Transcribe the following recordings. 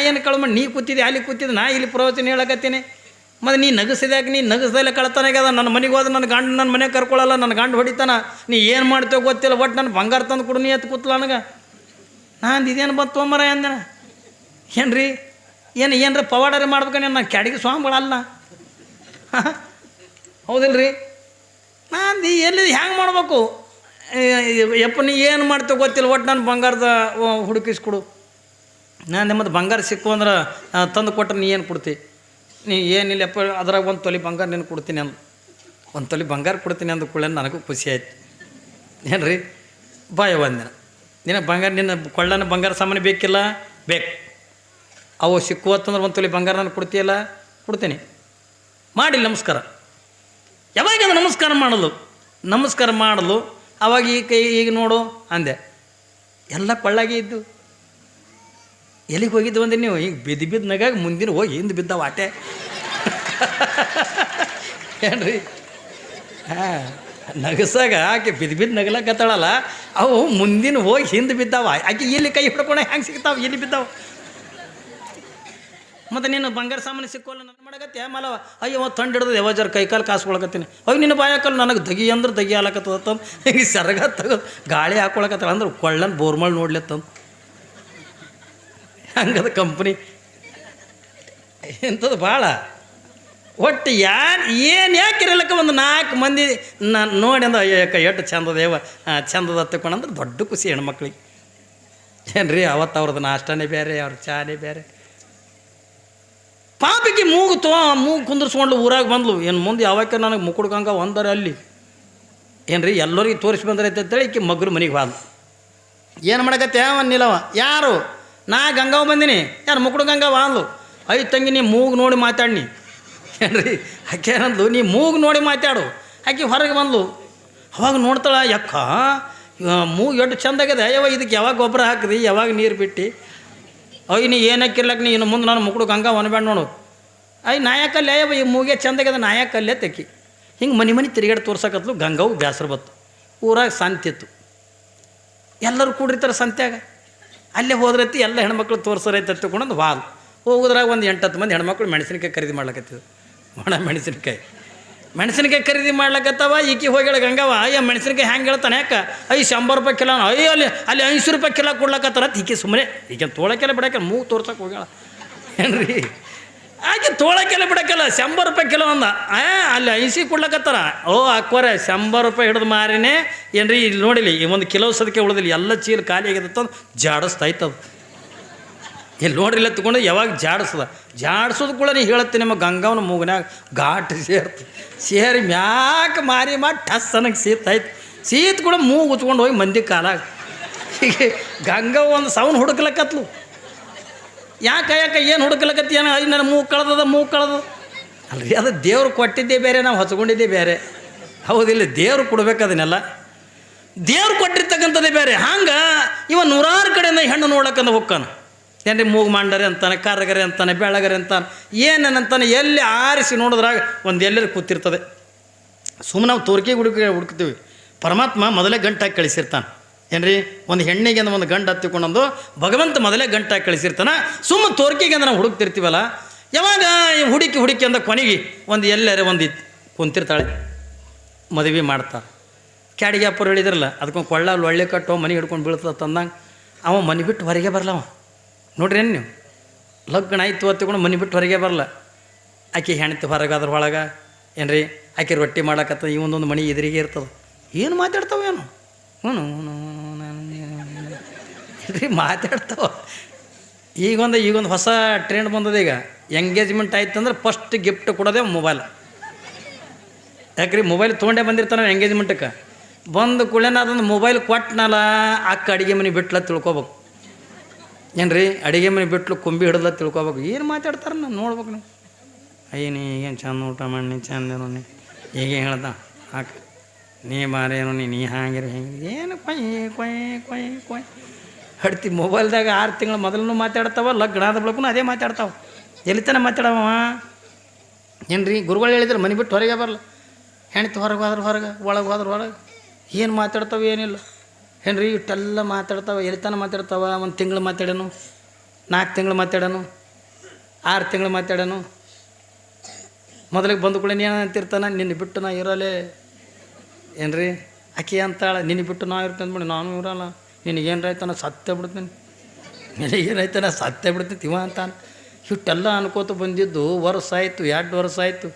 ಏನು ಕಳು ಮಾಡಿ ನೀ ಕೂತಿದ್ದೆ ಅಲ್ಲಿ ಕೂತಿದ್ದೆ ನಾ ಇಲ್ಲಿ ಪ್ರವಚನ ಹೇಳಕತ್ತೀನಿ ಮತ್ತು ನೀ ನಗಸಿದ್ಯಾಕ ನೀ ನಗಸದಲ್ಲೇ ಕಳ್ತಾನಾಗ್ಯದ ನನ್ನ ಮನೆಗೆ ಹೋದ್ರೆ ನನ್ನ ಗಂಡು ನನ್ನ ಮನೆಗೆ ಕರ್ಕೊಳ್ಳಲ್ಲ ನನ್ನ ಗಂಡು ಹೊಡಿತಾನ ನೀ ಏನು ಮಾಡ್ತೇವೆ ಗೊತ್ತಿಲ್ಲ ಒಟ್ಟು ನನ್ನ ಬಂಗಾರ ತಂದು ಕೊಡು ನೀ ಎತ್ತು ಕೂತ್ಲ ನನಗೆ ನಾನು ಇದೇನು ಬಂತು ತೊಂಬರ ಅಂದನ ಏನು ರೀ ಏನರ ಪವಾಡರಿ ಮಾಡ್ಬೇಕಂದ್ರೆ ನಾನು ಕ್ಯಾಡಿಗೆ ಸ್ವಾಮಿಗಳಲ್ಲ ಹೌದಿಲ್ಲ ರೀ ನಾನು ಎಲ್ಲಿ ಹ್ಯಾಂಗೆ ಮಾಡ್ಬೇಕು ಯಪ್ಪ ನೀ ಏನು ಮಾಡ್ತೇವೆ ಗೊತ್ತಿಲ್ಲ ಒಟ್ಟು ನಾನು ಬಂಗಾರದ ಹುಡುಕಿಸ್ಕೊಡು ನಾನು ಮತ್ತು ಬಂಗಾರ ಸಿಕ್ಕು ಅಂದ್ರೆ ತಂದು ಕೊಟ್ಟರೆ ನೀ ಏನು ಕೊಡ್ತಿ ನೀ ಏನಿಲ್ಲಪ್ಪ ಅದ್ರಾಗ ಒಂದು ತೊಲೆ ಬಂಗಾರ ನೀನು ಕೊಡ್ತೀನಿ ಅಂದು ಒಂದು ತೊಲೆ ಬಂಗಾರ ಕೊಡ್ತೀನಿ ಅಂದ ಕೂಡಲೇ ನನಗೂ ಖುಷಿ ಆಯ್ತು ಏನು ರೀ ಬಾಯ ಒಂದಿನ ನಿನಗೆ ಬಂಗಾರ ನಿನ್ನ ಕೊಳ್ಳನ ಬಂಗಾರ ಸಾಮಾನು ಬೇಕಿಲ್ಲ ಬೇಕು ಅವು ಸಿಕ್ಕುವತ್ತಂದ್ರೆ ಒಂದು ತೊಲೆ ಬಂಗಾರ ನಾನು ಕೊಡ್ತೀಯಲ್ಲ ಕೊಡ್ತೀನಿ ಮಾಡಿಲ್ಲ ನಮಸ್ಕಾರ ಯಾವಾಗ ಅದು ನಮಸ್ಕಾರ ಮಾಡಲು ಅವಾಗ ಈ ಕೈ ಈಗ ನೋಡು ಅಂದೆ ಎಲ್ಲ ಕೊಳ್ಳಾಗೆ ಇದ್ದು ಎಲ್ಲಿಗೆ ಹೋಗಿದ್ದು ಅಂದ್ರೆ ನೀವು ಈಗ ಬಿದ್ದು ನಗಾಗ ಮುಂದಿನ ಹೋಗಿ ಹಿಂದೆ ಬಿದ್ದಾವ ಆಟೆ ಏನ್ರಿ ಹಾಂ ನಗಸಾಗ ಆಕೆ ಬಿದ್ದು ನಗಲಕತ್ತಾಳಲ್ಲ ಅವು ಮುಂದಿನ ಹೋಗಿ ಹಿಂದೆ ಬಿದ್ದಾವ ಆಕೆ ಇಲ್ಲಿ ಕೈ ಹಿಡ್ಕೊಂಡೆ ಹೆಂಗೆ ಸಿಗ್ತಾವೆ ಇಲ್ಲಿ ಬಿದ್ದಾವ ಮತ್ತು ನೀನು ಬಂಗಾರ ಸಾಮಾನು ಸಿಕ್ಕೋಲ್ಲ ನನಗೆ ಮಾಡಕತ್ತೆ ಮಲವ ಅಯ್ಯವ ತಂಡು ಹಿಡ್ದು ಯಾವಾಜಾರ ಕೈಕಾಲು ಕಾಸ್ಕೊಳಕತ್ತೀನಿ ಅಯ್ಯ ನಿನ್ನ ಬಾಯಾಕಲ್ಲ ನನಗೆ ದಗಿ ಅಂದ್ರೆ ದಗಿ ಹಾಲಕತ್ತದಂತ ಈಗ ಸರಗ ತೆಗೆದು ಗಾಳಿ ಹಾಕೊಳಕತ್ತಾಳ ಅಂದ್ರೆ ಕೊಳ್ಳನ್ ಬೋರ್ಮಳ್ ನೋಡ್ಲತ್ತಂದು ಹಂಗದ ಕಂಪ್ನಿ ಎಂಥದ್ದು ಭಾಳ ಒಟ್ಟು ಏನು ಯಾಕಿರಲಕ್ಕ ಒಂದು 4 ಮಂದಿ ನಾನು ನೋಡಿ ಅಂದ ಅಯ್ಯಕ್ಕ ಎಷ್ಟು ಚಂದದೇವ ಚಂದದ ತಗೊಂಡಂದ್ರೆ ದೊಡ್ಡ ಖುಷಿ ಹೆಣ್ಮಕ್ಳಿಗೆ ಏನು ರೀ ಅವತ್ತು ಅವ್ರದ್ದು ನಾಷ್ಟನೇ ಬೇರೆ ಅವ್ರ ಚಾನೇ ಬೇರೆ ಪಾಪಿಗೆ ಮೂಗು ಕುಂದಿರ್ಸ್ಕೊಂಡು ಊರಾಗ ಬಂದ್ಲು ಏನು ಮುಂದೆ ಯಾವಾಗ ನನಗೆ ಮುಕ್ಕುಡ್ಕಂಗ ಒಂದರೆ ಅಲ್ಲಿ ಏನು ರೀ ಎಲ್ಲರಿಗೆ ತೋರಿಸಿ ಬಂದ್ರೈತೆ ಅಂತೇಳಿ ಈಕೆ ಮಗ್ರು ಮನೆಗೆ ಬಾದ್ಲು ಏನು ಮಾಡಕತ್ತೆ ನಿಲ್ಲವ ಯಾರು ನಾ ಗಂಗಾವ್ ಬಂದೀನಿ ಯಾರು ಮುಕ್ಕುಡು ಗಂಗಾವ ಅಂದ್ಲು ಐದು ತಂಗಿ ನೀ ಮೂಗು ನೋಡಿ ಮಾತಾಡ್ನಿ ಏನು ರೀ ಆಕೆ ಏನಂದ್ಲು ನೀ ಮೂಗು ನೋಡಿ ಮಾತಾಡು ಆಕೆ ಹೊರಗೆ ಬಂದ್ಲು ಅವಾಗ ನೋಡ್ತಾಳ ಯಕ್ಕ ಮೂಗು ಎಷ್ಟು ಚಂದಾಗಿದೆ ಅಯ್ಯವ ಇದಕ್ಕೆ ಯಾವಾಗ ಗೊಬ್ಬರ ಹಾಕಿದಿ ಯಾವಾಗ ನೀರು ಬಿಟ್ಟು ಅಯ್ಯ ನೀ ಏನಕ್ಕಿರ್ಲಕ್ಕೆ ನೀ ಇನ್ನು ಮುಂದೆ ನಾನು ಮುಕ್ಕುಡು ಗಂಗಾ ಒನ್ಬೇಡ ನೋಡು ಅಯ್ಯ ನಾಯಕಲ್ಲೇ ಅಯ್ಯವ ಈ ಮೂಗೆ ಚಂದಾಗ್ಯದ ನಾಯಕಲ್ಲೇ ತೆಕ್ಕಿ ಹಿಂಗೆ ಮನೆ ತಿರುಗಾಡಿ ತೋರ್ಸಕತ್ಲು ಗಂಗಾವು ಬ್ಯಾಸರ ಬತ್ತು ಊರಾಗ ಸಂತಿತ್ತು ಎಲ್ಲರೂ ಕೂಡಿರ್ತಾರೆ ಸಂತ್ಯಾಗ ಅಲ್ಲೇ ಹೋದ್ರೈತಿ ಎಲ್ಲ ಹೆಣ್ಮಕ್ಳು ತೋರ್ಸೋರೈತೆ ತಗೊಂಡು ವಾಲ್ ಹೋಗೋದ್ರಾಗ ಒಂದು 8-10 ಮಂದಿ ಹೆಣ್ಮಕ್ಳು ಮೆಣಸಿನಕಾಯಿ ಖರೀದಿ ಮಾಡ್ಲಕತ್ತಿದ್ರು ಒಣ ಮೆಣಸಿನಕಾಯಿ ಖರೀದಿ ಮಾಡ್ಲಕತ್ತವ ಈಕಿ ಹೋಗ್ಯಾಳ ಗಂಗವ ಅಯ್ಯ ಮೆಣಸಿನಕಾಯಿ ಹೆಂಗೆ ಹೇಳ್ತಾನೆ ಯಾಕೆ ಅಯ್ಯ 100 ರೂಪಾಯಿ ಕಿಲೋ ಅಯ್ಯೋ ಅಲ್ಲಿ 50 ರೂಪಾಯಿ ಕಿಲೋ ಕೊಡ್ಲಕತ್ತಾರ ಈಕೆ ಸುಮ್ಮನೆ ಈಗ ತೋಳಕ್ಕೆಲ್ಲ ಬಿಡಕ್ಕೆ ಮೂಗು ತೋರ್ಸಕ್ಕೆ ಹೋಗ್ಯಾಳ ಏನ್ರಿ ಆಕೆ ತೋಳಕ್ಕೆಲ್ಲ ಬಿಡಕ್ಕಲ್ಲ 100 ರೂಪಾಯಿ ಕಿಲೋ ಅಂದ ಅಲ್ಲಿ 50 ಕೊಡ್ಲಕತ್ತಾರ ಓ ಅಕ್ವರೆ 100 ರೂಪಾಯಿ ಹಿಡಿದು ಮಾರಿನೇ ಏನ್ರಿ ಇಲ್ಲಿ ನೋಡಿಲಿ ಈ ಒಂದು ಕಿಲೋ ಸದಕ್ಕೆ ಉಳಿದಿಲ್ಲ ಎಲ್ಲ ಚೀಲ ಖಾಲಿ ಆಗಿತ್ತಂದು ಜಾಡಿಸ್ತಾಯ್ತದು ಇಲ್ಲಿ ನೋಡ್ರಿಲ್ಲ ತಗೊಂಡು ಯಾವಾಗ ಜಾಡಿಸೋದು ಕೂಡ ನೀ ಹೇಳತ್ತೆ ನಿಮ್ಮ ಗಂಗಾವನ ಮೂಗನ್ಯಾಗ ಘಾಟ್ ಸೇರಿ ಮ್ಯಾಕ ಮಾರಿ ಟಸ್ ಅನ್ನಕ್ಕೆ ಸೀತ್ ಕೂಡ ಮೂಗು ಉಚ್ಕೊಂಡು ಹೋಗಿ ಮಂದಿ ಕಾಲಾಗ ಹೀಗೆ ಗಂಗಾವ ಒಂದು ಸೌನ್ ಹುಡುಕ್ಲಕತ್ಲು ಯಾಕೆ ಏನು ಹುಡುಕ್ಲಕತ್ತಿ ಏನೋ ಐ ನನ್ನ ಮೂಗು ಕಳ್ದದ ಅಲ್ರಿ ಅದು ದೇವ್ರು ಕೊಟ್ಟಿದ್ದೇ ಬೇರೆ ನಾವು ಹಚ್ಕೊಂಡಿದ್ದೇ ಬೇರೆ ಹೌದಿಲ್ಲ ದೇವ್ರು ಕೊಡ್ಬೇಕು ಅದನ್ನೆಲ್ಲ ದೇವ್ರು ಕೊಟ್ಟಿರ್ತಕ್ಕಂಥದ್ದೇ ಬೇರೆ ಹಂಗೆ ಇವ 100 ಕಡೆಯಿಂದ ಹೆಣ್ಣು ನೋಡಕ್ಕಂದು ಹೋಗ್ತಾನೆ ಏನ್ರಿ ಮೂಗು ಮಂಡರೆ ಅಂತಾನೆ ಕರ್ರಗರೆ ಅಂತಾನೆ ಬೆಳಗರೆ ಅಂತಾನೆ ಏನೇನಂತಾನೆ ಎಲ್ಲಿ ಆರಿಸಿ ನೋಡಿದ್ರಾಗ ಒಂದು ಎಲ್ಲರೂ ಕೂತಿರ್ತದೆ ಸುಮ್ಮನೆ ನಾವು ತೋರಿಕೆ ಹುಡುಕ್ತೀವಿ ಪರಮಾತ್ಮ ಮೊದಲೇ ಗಂಟಾಗಿ ಕಳಿಸಿರ್ತಾನೆ ಏನ್ರಿ ಒಂದು ಹೆಣ್ಣಿಗೆ ಅಂದ್ರೆ ಒಂದು ಗಂಡು ಹತ್ತಿಕೊಂಡೊಂದು ಭಗವಂತ ಮೊದಲೇ ಗಂಟಾಗಿ ಕಳಿಸಿರ್ತಾನೆ ಸುಮ್ಮನೆ ತೋರಿಕೆಗೆ ಅಂದ್ರೆ ನಾವು ಹುಡುಕ್ತಿರ್ತೀವಲ್ಲ ಯಾವಾಗ ಹುಡುಕಿ ಅಂದ ಕೊನೆಗೆ ಒಂದು ಎಲ್ಲರೇ ಒಂದು ಕುಂತಿರ್ತಾಳೆ ಮದುವೆ ಮಾಡ್ತಾರೆ ಕ್ಯಾಡಿಗೆ ಅಪ್ಪರು ಹೇಳಿದ್ರಲ್ಲ ಅದಕ್ಕೊಂದು ಕೊಳ್ಳಲ್ಲಿ ಒಳ್ಳೆ ಕಟ್ಟೋ ಮನೆ ಹಿಡ್ಕೊಂಡು ಬೀಳ್ತದೆ ತಂದಂಗೆ ಅವ ಮನೆ ಬಿಟ್ಟು ಹೊರಗೆ ಬರಲವ ನೋಡ್ರಿ ಏನು ನೀವು ಲಗ್ನ ಆಯ್ತು ಹೊತ್ತಿಕೊಂಡು ಮನೆ ಬಿಟ್ಟು ಹೊರಗೆ ಬರಲ್ಲ ಆಕೆ ಹೆಣ್ತಿ ಹೊರಗೆ ಅದ್ರ ಒಳಗೆ ಏನ್ರಿ ಆಕೆ ರೊಟ್ಟಿ ಮಾಡಕತ್ತ ಈ ಒಂದೊಂದು ಮನೆ ಎದುರಿಗೆ ಇರ್ತದೆ ಏನು ಮಾತಾಡ್ತಾವೇನು ಏನ್ರಿ ಮಾತಾಡ್ತಾವ ಈಗೊಂದು ಹೊಸ ಟ್ರೆಂಡ್ ಬಂದದ ಈಗ ಎಂಗೇಜ್ಮೆಂಟ್ ಆಯ್ತು ಅಂದ್ರೆ ಫಸ್ಟ್ ಗಿಫ್ಟ್ ಕೊಡೋದೇ ಮೊಬೈಲ್ ಯಾಕ್ರಿ ಮೊಬೈಲ್ ತೊಗೊಂಡೇ ಬಂದಿರ್ತಾನೆ ಎಂಗೇಜ್ಮೆಂಟಕ್ಕೆ ಬಂದು ಕೂಡಲೇ ಅದೊಂದು ಮೊಬೈಲ್ ಕೊಟ್ಟನಲ್ಲ ಅಕ್ಕ ಅಡುಗೆ ಮನೆ ಬಿಟ್ಲ ತಿಳ್ಕೊಬೇಕು ಏನ್ರಿ ಅಡುಗೆ ಮನೆ ಬಿಟ್ಲು ಕೊಂಬಿ ಹಿಡ್ದ ತಿಳ್ಕೊಬೇಕು ಏನು ಮಾತಾಡ್ತಾರೆ ನಾನು ನೋಡ್ಬೇಕು ನೀವು ಅಯ್ಯ ನೀ ಏನು ಚಂದ ಊಟ ಮಾಡಿ ಚಂದೇನೋ ನೀ ಹೀಗೆ ಹೇಳ್ದ ಹಾಕ ನೀ ಬಾರೇನೋ ನೀ ಹಾಂಗಿರಿ ಹೆಂಗೆ ಏನು ಕೊಯ್ ಹಡ್ತಿ ಮೊಬೈಲ್ದಾಗ 6 ತಿಂಗಳು ಮೊದಲು ಮಾತಾಡ್ತಾವ ಲಗ್ನ ಆದ ಬಳಗೂ ಅದೇ ಮಾತಾಡ್ತಾವೆ ಎಲ್ಲಿತನ ಮಾತಾಡವ ಏನ್ರಿ ಗುರುಗಳು ಹೇಳಿದ್ರೆ ಮನೆ ಬಿಟ್ಟು ಹೊರಗೆ ಬರಲ್ಲ ಹೆಣ್ತಿ ಹೊರಗೆ ಹೋದ್ರೆ ಒಳಗೆ ಏನು ಮಾತಾಡ್ತಾವೆ ಏನಿಲ್ಲ ಏನ್ರಿ ಇಷ್ಟೆಲ್ಲ ಮಾತಾಡ್ತಾವೆ ಎಲ್ಲಿತನ ಮಾತಾಡ್ತಾವ 1 ತಿಂಗಳು ಮಾತಾಡೋನು 4 ತಿಂಗಳು ಮಾತಾಡೋನು 6 ತಿಂಗಳು ಮಾತಾಡೋನು. ಮೊದಲಿಗೆ ಬಂದು ಕೂಡ ನೀನು ಅಂತಿರ್ತಾನೆ, ನಿನ್ನ ಬಿಟ್ಟು ನಾ ಇರಲೇ ಏನ್ರಿ. ಆಕೆ ಅಂತಾಳೆ, ನಿನ್ನ ಬಿಟ್ಟು ನಾ ಇರ್ತೇನೆ ಮಾಡಿ, ನಾನು ಇರಲ್ಲ, ನಿನಗೇನಾಯ್ತಾನ ಸತ್ಯ ಬಿಡ್ತೀನಿ, ನಿನಗೇನಾಯ್ತಾನ ಸತ್ಯ ಬಿಡ್ತೀನಿ ಇವ ಅಂತಾನೆ. ಇಷ್ಟೆಲ್ಲ ಅನ್ಕೋತ ಬಂದಿದ್ದು ವರ್ಷ ಆಯಿತು, 2 ವರ್ಷ ಆಯಿತು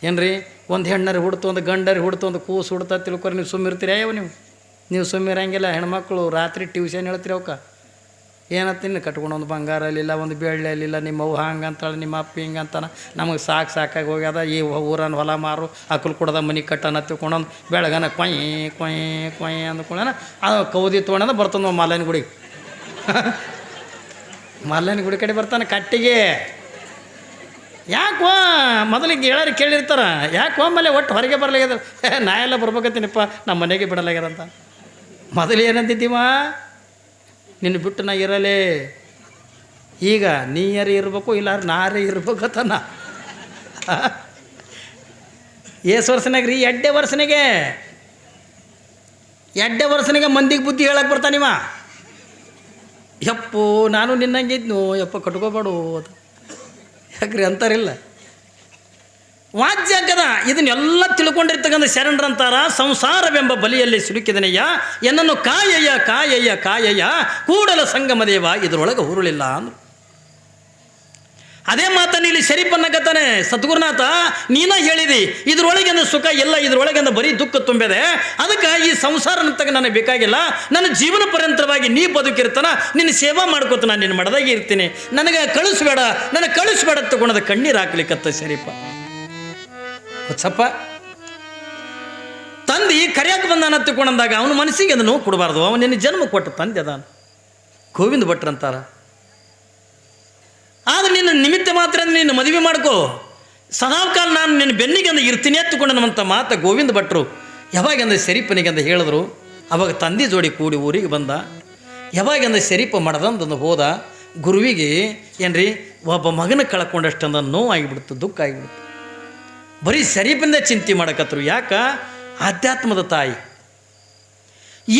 ಏನ್ರಿ. ಒಂದು ಹೆಣ್ಣರಿ ಹುಡ್ತು, ಒಂದು ಗಂಡರಿ ಹುಡ್ತು, ಒಂದು ಕೂಸು ಹುಡ್ತಾ ತಿಳ್ಕೊರಿ. ನೀವು ಸುಮ್ಮಿರ್ತೀರಿ ಯಾವ ನೀವು ಸುಮ್ಮಿರಂಗಿಲ್ಲ. ಹೆಣ್ಮಕ್ಳು ರಾತ್ರಿ ಟ್ಯೂಷನ್ ಹೇಳ್ತೀರಿ ಅವಕ್ಕೆ ಏನತ್ತೀನಿ ಕಟ್ಕೊಂಡು ಒಂದು ಬಂಗಾರ ಅಲ್ಲಿಲ್ಲ, ಒಂದು ಬೆಳ್ಳಿ ಅಲ್ಲಿಲ್ಲ, ನಿಮ್ಮ ಅವ್ವ ಹಂಗೆ ಅಂತಾಳೆ, ನಿಮ್ಮ ಅಪ್ಪ ಹಿಂಗೆ ಅಂತಾನೆ, ನಮಗೆ ಸಾಕಾಗಿ ಹೋಗ್ಯದ, ಈ ಊರನ್ನು ಹೊಲ ಮಾರು ಅಕ್ಕಲು ಕೊಡದ ಮನೆ ಕಟ್ಟನ ತಿಳ್ಕೊಂಡೊಂದು ಬೆಳಗನ ಕೊಯ್ ಅಂದ್ಕೊಳ್ಳೋಣ. ಅದು ಕೌದಿ ತೊಗೊಂಡ ಬರ್ತಂದು ಮಾಲೈನ ಗುಡಿಗೆ ಮಾಲೈನ ಗುಡಿ ಕಡೆ ಬರ್ತಾನೆ ಕಟ್ಟಿಗೆ. ಯಾಕೋ ಮೊದಲಿಗೆ ಹೇಳೋರು ಕೇಳಿರ್ತಾರ, ಯಾಕೋ ಆಮೇಲೆ ಒಟ್ಟು ಹೊರಗೆ ಬರಲಾಗ್ಯದ, ನಾ ಎಲ್ಲ ಬರ್ಬೇಕತ್ತೀನಿಪ್ಪ, ನಮ್ಮ ಮನೆಗೆ ಬಿಡಲಾಗ್ಯದಂತ. ಮೊದಲು ಏನಂತಿದ್ದೀವ, ನಿನ್ನ ಬಿಟ್ಟು ನಾ ಇರಲೇ. ಈಗ ನೀಯರೇ ಇರಬೇಕು, ಇಲ್ಲ ನಾರೇ ಇರ್ಬೇಕತ್ತನ. ಏಸು ವರ್ಷನಾಗ ರೀ, 2 ವರ್ಷನಾಗೆ ಮಂದಿಗೆ ಬುದ್ಧಿ ಹೇಳಕ್ಕೆ ಬರ್ತಾನಿವ. ಯಪ್ಪೋ ನಾನು ನಿನ್ನಂಗಿದ್ನು, ಯಪ್ಪ ಕಟ್ಕೋಬೇಡು ಅದು ಯಾಕ್ರಿ ಅಂತಾರಿಲ್ಲ. ವಾಜ್ಯಕದ ಇದನ್ನೆಲ್ಲ ತಿಳ್ಕೊಂಡಿರ್ತಕ್ಕಂಥ ಶರಣರಂತಾರ, ಸಂಸಾರವೆಂಬ ಬಲಿಯಲ್ಲಿ ಸಿಲುಕಿದನೆಯ್ಯ, ಎನ್ನನ್ನು ಕಾಯಯ್ಯ ಕೂಡಲ ಸಂಗಮ ದೇವ ಇದರೊಳಗೆ ಹುರುಳಿಲ್ಲ ಅಂದರು. ಅದೇ ಮಾತನ್ನು ಇಲ್ಲಿ ಶರೀಫನ್ನಗತ್ತಾನೆ, ಸದ್ಗುರುನಾಥ ನೀನ ಹೇಳಿದಿ ಇದರೊಳಗಿಂದ ಸುಖ ಇಲ್ಲ, ಇದರೊಳಗಿಂದ ಬರೀ ದುಃಖ ತುಂಬಿದೆ, ಅದಕ್ಕೆ ಈ ಸಂಸಾರ ತಗ ನನಗೆ ಬೇಕಾಗಿಲ್ಲ, ನನ್ನ ಜೀವನ ಪರ್ಯಂತರವಾಗಿ ನೀ ಬದುಕಿರ್ತಾನ, ನಿನ್ನ ಸೇವಾ ಮಾಡ್ಕೋತ ನಾನು ನಿನ್ನ ಮಡದಾಗಿ ಇರ್ತೀನಿ, ನನಗೆ ಕಳಿಸ್ಬೇಡ ತಗೊಂಡದ ಕಣ್ಣೀರು ಹಾಕ್ಲಿಕ್ಕತ್ತ ಶರೀಫ. ಹೊಚ್ಚಪ್ಪ ತಂದೆ ಕರಿಯಾಕೆ ಬಂದಾನ ತಿಳ್ಕೊಂಡಂದಾಗ ಅವನ ಮನಸ್ಸಿಗೆ ಅದು ನೋವು ಕೊಡಬಾರ್ದು, ಅವನು ನಿನ್ನ ಜನ್ಮ ಕೊಟ್ಟ ತಂದೆ ಅದಾನ. ಗೋವಿಂದ ಭಟ್ರಂತಾರ, ಆದರೆ ನಿನ್ನ ನಿಮಿತ್ತ ಮಾತ್ರ ನಿನ್ನ ಮದುವೆ ಮಾಡ್ಕೋ, ಸದಾಕಾಲ ನಾನು ನಿನ್ನ ಬೆನ್ನಿಗೆ ಅಂದ ಇರ್ತೀನಿ ಎತ್ತುಕೊಂಡನಂತ ಮಾತ ಗೋವಿಂದ ಭಟ್ರು ಯಾವಾಗಂದ ಶರೀಫನಿಗೆ ಅಂತ ಹೇಳಿದ್ರು. ಅವಾಗ ತಂದೆ ಜೋಡಿ ಕೂಡಿ ಊರಿಗೆ ಬಂದ. ಯಾವಾಗಂದ ಶರೀಫ ಮಾಡದಂದು ಹೋದ, ಗುರುವಿಗೆ ಏನ್ರಿ ಒಬ್ಬ ಮಗನ ಕಳ್ಕೊಂಡಷ್ಟಂದ ನೋವಾಗಿಬಿಡ್ತು, ದುಃಖ ಆಗಿಬಿಡ್ತು. ಬರೀ ಶರೀಫಿಂದ ಚಿಂತೆ ಮಾಡಕತ್ರು. ಯಾಕ? ಆಧ್ಯಾತ್ಮದ ತಾಯಿ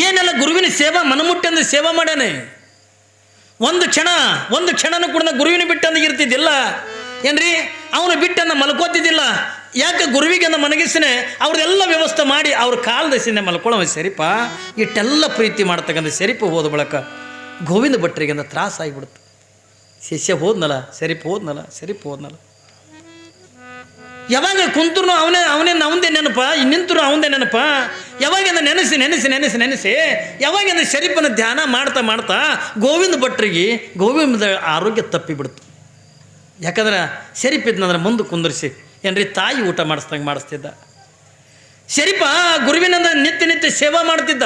ಏನೆಲ್ಲ ಗುರುವಿನ ಸೇವಾ ಮನಮುಟ್ಟಂದು ಸೇವಾ ಮಾಡ್ಯಾನೆ. ಒಂದು ಕ್ಷಣನೂ ಕೂಡ ಗುರುವಿನ ಬಿಟ್ಟಂದು ಇರ್ತಿದ್ದಿಲ್ಲ ಏನ್ರಿ, ಅವನು ಬಿಟ್ಟಂದ ಮಲ್ಕೋತಿದ್ದಿಲ್ಲ. ಯಾಕೆ? ಗುರುವಿಗೆ ಅಂದ ಮನಗಿಸಿನೇ ಅವ್ರದ್ದೆಲ್ಲ ವ್ಯವಸ್ಥೆ ಮಾಡಿ ಅವ್ರ ಕಾಲದಸಿಂದ ಮಲ್ಕೊಳ್ಳೋ ಶರೀಫ. ಇಟ್ಟೆಲ್ಲ ಪ್ರೀತಿ ಮಾಡ್ತಕ್ಕಂಥ ಶರೀಫ ಹೋದ ಬಳಕ ಗೋವಿಂದ ಭಟ್ರಿಗೆ ಅಂದ ತ್ರಾಸ ಆಗಿಬಿಡ್ತು. ಶಿಷ್ಯ ಹೋದ್ನಲ್ಲ, ಶರೀಫ ಹೋದ್ನಲ್ಲ. ಯಾವಾಗ ಕುಂತರು ಅವನದೇ ನೆನಪ, ನಿಂತರು ಅವನದೇ ನೆನಪ. ಯಾವಾಗಿಂದ ನೆನೆಸಿ ಯಾವಾಗಿಂದ ಶರೀಫನ ಧ್ಯಾನ ಮಾಡ್ತಾ ಗೋವಿಂದ ಭಟ್ರಿಗೆ ಗೋವಿಂದ ಆರೋಗ್ಯ ತಪ್ಪಿಬಿಡ್ತು. ಯಾಕಂದ್ರೆ ಶರೀಫ ಇದ್ನಂದ್ರೆ ಮುಂದೆ ಕುಂದರಿಸಿ ಏನ್ರಿ ತಾಯಿ ಊಟ ಮಾಡಿಸ್ತಿದ್ದ. ಶರೀಫ ಗುರುವಿನಂದ ನಿತ್ಯ ಸೇವಾ ಮಾಡ್ತಿದ್ದ.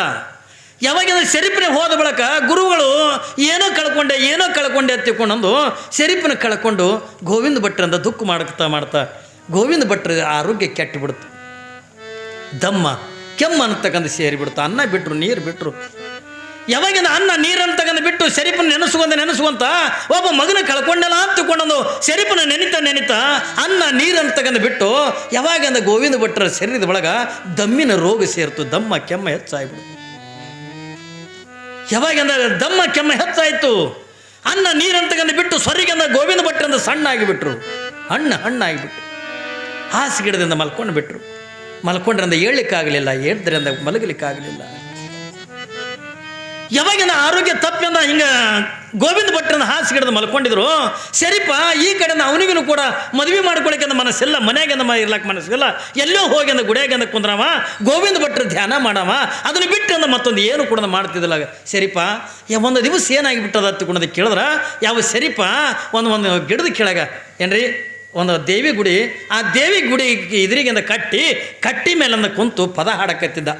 ಯಾವಾಗಿಂದ ಶರೀಫನೇ ಹೋದ ಬಳಕ ಗುರುಗಳು ಏನೋ ಕಳ್ಕೊಂಡೆ ತಿಳ್ಕೊಂಡಂದು ಶರೀಫನ ಕಳ್ಕೊಂಡು ಗೋವಿಂದ ಭಟ್ರಂದ ದುಃಖ ಮಾಡ್ತಾ ಗೋವಿಂದ ಭಟ್ರ ಆರೋಗ್ಯ ಕೆಟ್ಟುಬಿಡ್ತು. ದಮ್ಮ ಕೆಮ್ಮ ಅಂತಕ್ಕಂಥ ಸೇರಿಬಿಡ್ತು. ಅನ್ನ ಬಿಟ್ಟರು, ನೀರು ಬಿಟ್ಟರು. ಯಾವಾಗಿಂದ ಅನ್ನ ನೀರು ಅಂತಕ್ಕಂಥ ಬಿಟ್ಟು ಶರೀಫನ ನೆನೆಸುವಂತ ಒಬ್ಬ ಮಗನ ಕಳ್ಕೊಂಡೆಲ್ಲ ಅಂತಕೊಂಡಂದು ಶರೀಫನ ನೆನಿತಾ ಅನ್ನ ನೀರು ಅಂತಕ್ಕಂಥ ಬಿಟ್ಟು ಯಾವಾಗಿಂದ ಗೋವಿಂದ ಭಟ್ರ ಶರೀರದ ಒಳಗ ದಮ್ಮಿನ ರೋಗ ಸೇರ್ತು. ದಮ್ಮ ಕೆಮ್ಮ ಹೆಚ್ಚಾಗ್ಬಿಡ್ತು. ಯಾವಾಗಿಂದ ದಮ್ಮ ಕೆಮ್ಮ ಹೆಚ್ಚಾಯಿತು, ಅನ್ನ ನೀರು ಅಂತಕ್ಕಂಥ ಬಿಟ್ಟು ಸ್ವರಿಗಂದ ಗೋವಿಂದ ಭಟ್ರಂದ ಸಣ್ಣ ಆಗಿಬಿಟ್ರು, ಹಣ್ಣಾಗಿಬಿಟ್ರು. ಹಾಸಿಗಿಡದಿಂದ ಮಲ್ಕೊಂಡು ಬಿಟ್ರು. ಮಲ್ಕೊಂಡ್ರಿಂದ ಏಳಲಿಕ್ಕಾಗಲಿಲ್ಲ, ಎದ್ರಿಂದ ಮಲಗಲಿಕ್ಕಾಗಲಿಲ್ಲ. ಯಾವಾಗಿಂದ ಆರೋಗ್ಯ ತಪ್ಪಿಂದ ಹಿಂಗೆ ಗೋವಿಂದ ಭಟ್ರನ್ನ ಹಾಸಿಗಿಡದ ಮಲ್ಕೊಂಡಿದ್ರು. ಶರೀಫ ಈ ಕಡೆಯಿಂದ ಅವನಿಗೂ ಕೂಡ ಮದುವೆ ಮಾಡ್ಕೊಳಕ್ಕೆ ಮನಸ್ಸಿಲ್ಲ, ಮನೆಯಾಗಿಂದ ಇರ್ಲಕ್ಕೆ ಮನಸ್ಸಿಲ್ಲ. ಎಲ್ಲೋ ಹೋಗಿ ಅಂದ ಗುಡಿಯಾಗಿಂದ ಕುಂದ್ರವ, ಗೋವಿಂದ ಭಟ್ರ ಧ್ಯಾನ ಮಾಡವ. ಅದನ್ನು ಬಿಟ್ಟು ಮತ್ತೊಂದು ಏನು ಕೂಡ ಮಾಡ್ತಿದ್ದಿಲ್ಲ ಶರೀಫ. ಒಂದು ದಿವಸ ಏನಾಗಿಬಿಟ್ಟದ ಹತ್ತುಕೊಂಡದ ಕೇಳಿದ್ರೆ, ಯಾವ ಶರೀಫ ಒಂದು ಗಿಡದ ಕೆಳಗ ಏನ್ರಿ ಒಂದು ದೇವಿ ಗುಡಿ, ಆ ದೇವಿ ಗುಡಿ ಎದುರಿಗಿಂದ ಕಟ್ಟಿ ಮೇಲಂದ ಕುಂತು ಪದ ಹಾಡಕತ್ತಿದ್ದ.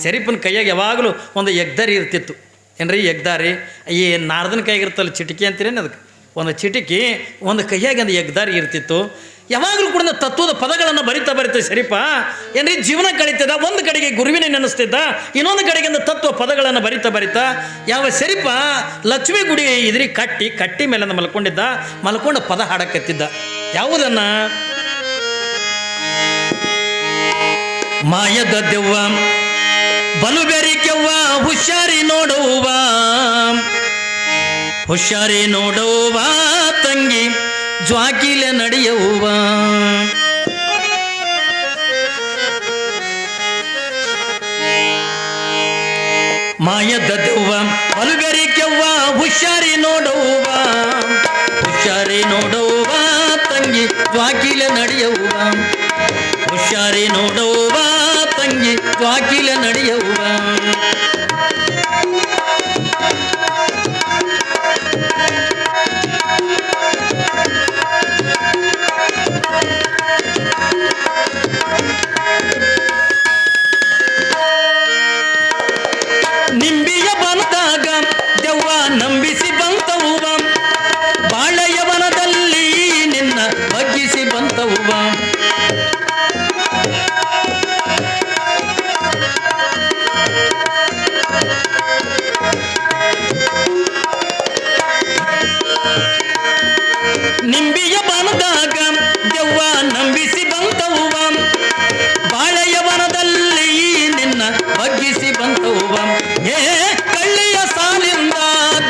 ಶರೀಫನ ಕೈಯಾಗ ಯಾವಾಗಲೂ ಒಂದು ಎಗ್ದಾರಿ ಇರ್ತಿತ್ತು ಏನ್ರಿ, ಎಗ್ದಾರಿ. ಈ ನಾರದನ ಕೈಗಿರ್ತಲ್ಲ ಚಿಟಿಕಿ ಅಂತೀರೇನು, ಅದಕ್ಕೆ ಒಂದು ಚಿಟಿಕಿ, ಒಂದು ಕೈಯಾಗಿಂದ ಎಗ್ದಾರಿ ಇರ್ತಿತ್ತು. ಯಾವಾಗಲೂ ಕೂಡ ತತ್ವದ ಪದಗಳನ್ನು ಬರಿತಾ ಶರೀಫ ಏನ್ರಿ ಜೀವನ ಕಳೀತಿದ್ದ. ಒಂದು ಕಡೆಗೆ ಗುರುವಿನ ನೆನೆಸ್ತಿದ್ದ, ಇನ್ನೊಂದು ಕಡೆಗಿಂದ ತತ್ವ ಪದಗಳನ್ನು ಬರಿತಾ ಯಾವ ಶರೀಫ ಲಕ್ಷ್ಮೀ ಗುಡಿ ಇದ್ರಿ ಕಟ್ಟಿ ಮೇಲಿಂದ ಮಲ್ಕೊಂಡು ಪದ ಹಾಡಕತ್ತಿದ್ದ. ಯಾವುದನ್ನ? ಮಾಯದ ದೆವ್ವ ಬಲು ಬೆರಿಕೆವ್ವ ಹುಷಾರಿ ನೋಡುವ ತಂಗಿ ಜ್ವಾಕಿಲೆ ನಡೆಯುವ ಮಾಯದ ದೆವ್ವ ಬಲುಗರಿಕೆವ್ವ ಹುಷಾರಿ ನೋಡುವ ಹುಷಾರಿ ನೋಡುವ ತಂಗಿ ಜ್ವಾಕಿಲೆ ನಡೆಯುವ ಹುಷಾರಿ ನೋಡುವ ತಂಗಿ ಜ್ವಾಕಿಲೆ ನಡೆಯುವ ನಿಂಬಿಯ ಬಂದಾಗ ದೆವ್ವ ನಂಬಿಸಿ ಬಂತವ್ವ ಬಾಳೆಯವನದಲ್ಲಿ ನಿನ್ನ ಬಗ್ಗಿಸಿ ಬಂತವ್ವ ನಿಂಬಿಯ ಬಂದಾಗ ದೆವ್ವ ನಂಬಿಸಿ ಬಂತವ್ವ ಬಾಳೆಯವನದಲ್ಲಿ ನಿನ್ನ ಬಗ್ಗಿಸಿ ಬಂತವ್ವ ಏ ಕಳ್ಳಿಯ ಸಾಲಿಂದ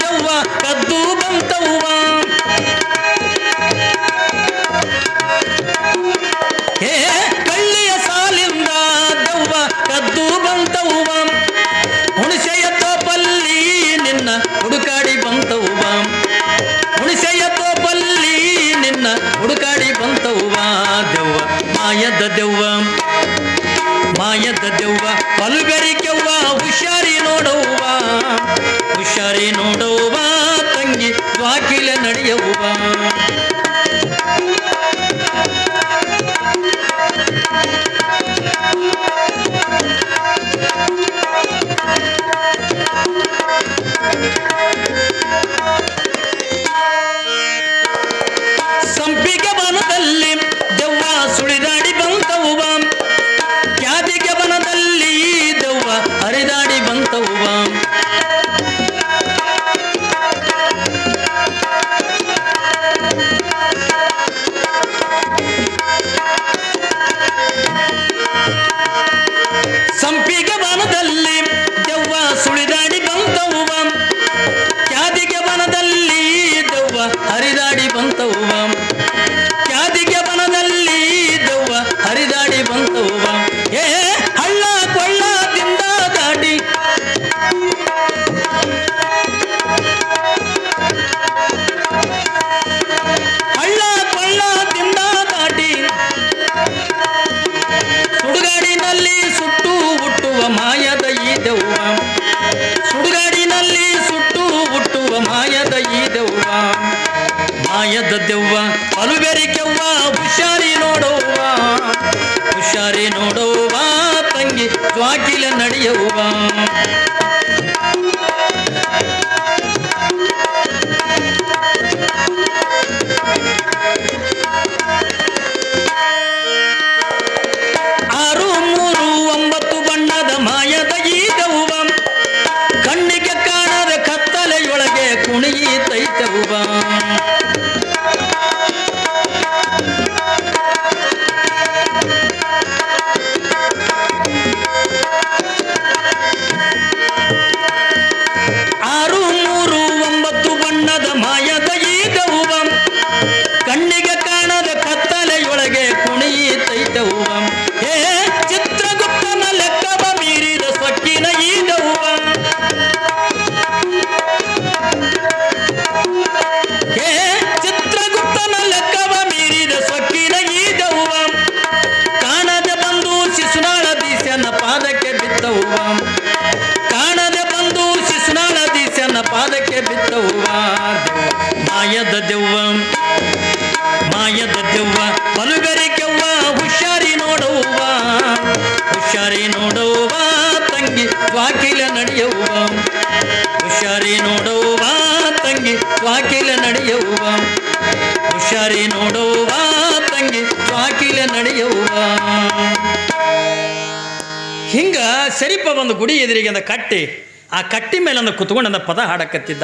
ದೆವ್ವ ಕದ್ದು ಬಂತವ್ವ ಏ ಕಳ್ಳಿಯ ಸಾಲಿಂದ ದೆವ್ವ ಕದ್ದು ಬಂತವ್ವ ಹುಣಸೆಯ ತೋಪಲ್ಲಿ ನಿನ್ನ ಹುಡುಕಾಡಿ ಬಂತವ್ವ ಹುಣಸೆಯ ತೋಪಲ್ಲಿ ನಿನ್ನ ಹುಡುಕಾಡಿ ಬಂತವ್ವ ದೆವ್ವ ಮಾಯದ ದೆವ್ವ ಮಾಯದ ದೆವ್ವ ಬಲುಗರಿಕೆವ್ವ ಹುಷಾರಿ ನೋಡುವ ಹುಷಾರಿ ನೋಡುವ ತಂಗಿ ಜ್ವಾಕಿಲೆ ನಡೆಯುವ ಸಂಪಿಗೆ ವನದಲ್ಲಿ ದೆವ್ವ ಸುಳಿದಾಡಿ ಬಂತವ್ವ ಕ್ಯಾದಿಗೆ ವನದಲ್ಲಿ ದೆವ್ವ ಹರಿದಾಡಿ ಬಂತವ್ವ ಸಂಪಿಗೆ ವನದಲ್ಲಿ ದೆವ್ವ ಸುಳಿದಾಡಿ ಬಂತವ್ವ ಕ್ಯಾದಿಗೆ ವನದಲ್ಲಿ ದೆವ್ವ ಹರಿದಾಡಿ ಬಂತವ್ವ ಕ್ಯಾದಿಗೆ ವನದಲ್ಲಿ ದೆವ್ವ ಹರಿದಾಡಿ ಬಂತವ್ವ ಏ ಹಳ್ಳ ಕೊಳ್ಳದಿಂದ ದಾಟಿ ಹಳ್ಳ ಕೊಳ್ಳದಿಂದ ದಾಟಿ ಸುಡುಗಾಡಿನಲ್ಲಿ ಸುಟ್ಟು ಹುಟ್ಟುವ ಮಾಯದ ಈ ದೆವ್ವ ಸುಡುಗಾಡಿನಲ್ಲಿ ಸುಟ್ಟು ಹುಟ್ಟುವ ಮಾಯದ ಈ ದೆವ್ವ ಮಾಯದ ದೆವ್ವ ಬಲುಬೆರಿಕೆವ್ವ ಹುಷಾರಿ ನೋಡುವ ಹುಷಾರಿ ನೋಡುವ ತಂಗಿ ಜ್ವಾಕಿಲೆ ನಡೆಯುವ ಆರು ಮೂರು ಒಂಬತ್ತು ಬಣ್ಣದ ಮಾಯದ ಈ ದೆವ್ವ ಕಣ್ಣಿಗೆ ಕಾಣದ ಕತ್ತಲೆಯೊಳಗೆ ಕುಣಿಯಿತೈತವ್ವ ಆರು ಮೂರು ಒಂಬತ್ತು ಬಣ್ಣದ ಮಾಯದ ಈ ದೆವ್ವ ಕಣ್ಣಿಗೆ ಕಾಣದ ಕತ್ತಲೆಯೊಳಗೆ ಕುಣಿಯಿತೈತವ್ವ ಏ ಚಿತ್ರಗುಪ್ತನ ಲೆಕ್ಕವ ಮೀರಿದ ಸೊಕ್ಕಿನ ಈ ದೆವ್ವ ಏ ಚಿತ್ರಗುಪ್ತನ ಲೆಕ್ಕವ ಮೀರಿದ ಸೊಕ್ಕಿನ ಈ ದೆವ್ವ ಕಾಣದೆ ಬಂದು ಶಿಶುನಾಳ ದೀಶನ ಪಾದಕ್ಕೆ ಬಿತ್ತವ್ವ ಕಾಣದೆ ಬಂದು ಶಿಶುನಾಳ ದೀಶನ ಪಾದಕ್ಕೆ ಬಿತ್ತವ್ವ ಮಾಯದ ದೆವ್ವ ಮಾಯದ ದೆವ್ವ ಬಲುಗರಿಕೆವ್ವ ಹುಷಾರಿ ನೋಡುವ ಹುಷಾರಿ ನೋಡುವ ತಂಗಿ ಜ್ವಾಕಿಲೆ ನಡೆಯುವ ಹುಷಾರಿ ನೋಡುವ ತಂಗಿ ಜ್ವಾಕಿಲೆ ನಡೆಯುವ ಹುಷಾರಿ ನೋಡುವ ತಂಗಿ ಜ್ವಾಕಿಲೆ ನಡೆಯುವ ಹಿಂಗ ಸರಿಪ ಒಂದು ಗುಡಿ ಎದುರಿಗೆ ಅಂದ ಕಟ್ಟಿ ಆ ಕಟ್ಟಿ ಮೇಲೆ ಕುತ್ಕೊಂಡು ಅಂದ ಪದ ಹಾಡಕತ್ತಿದ್ದ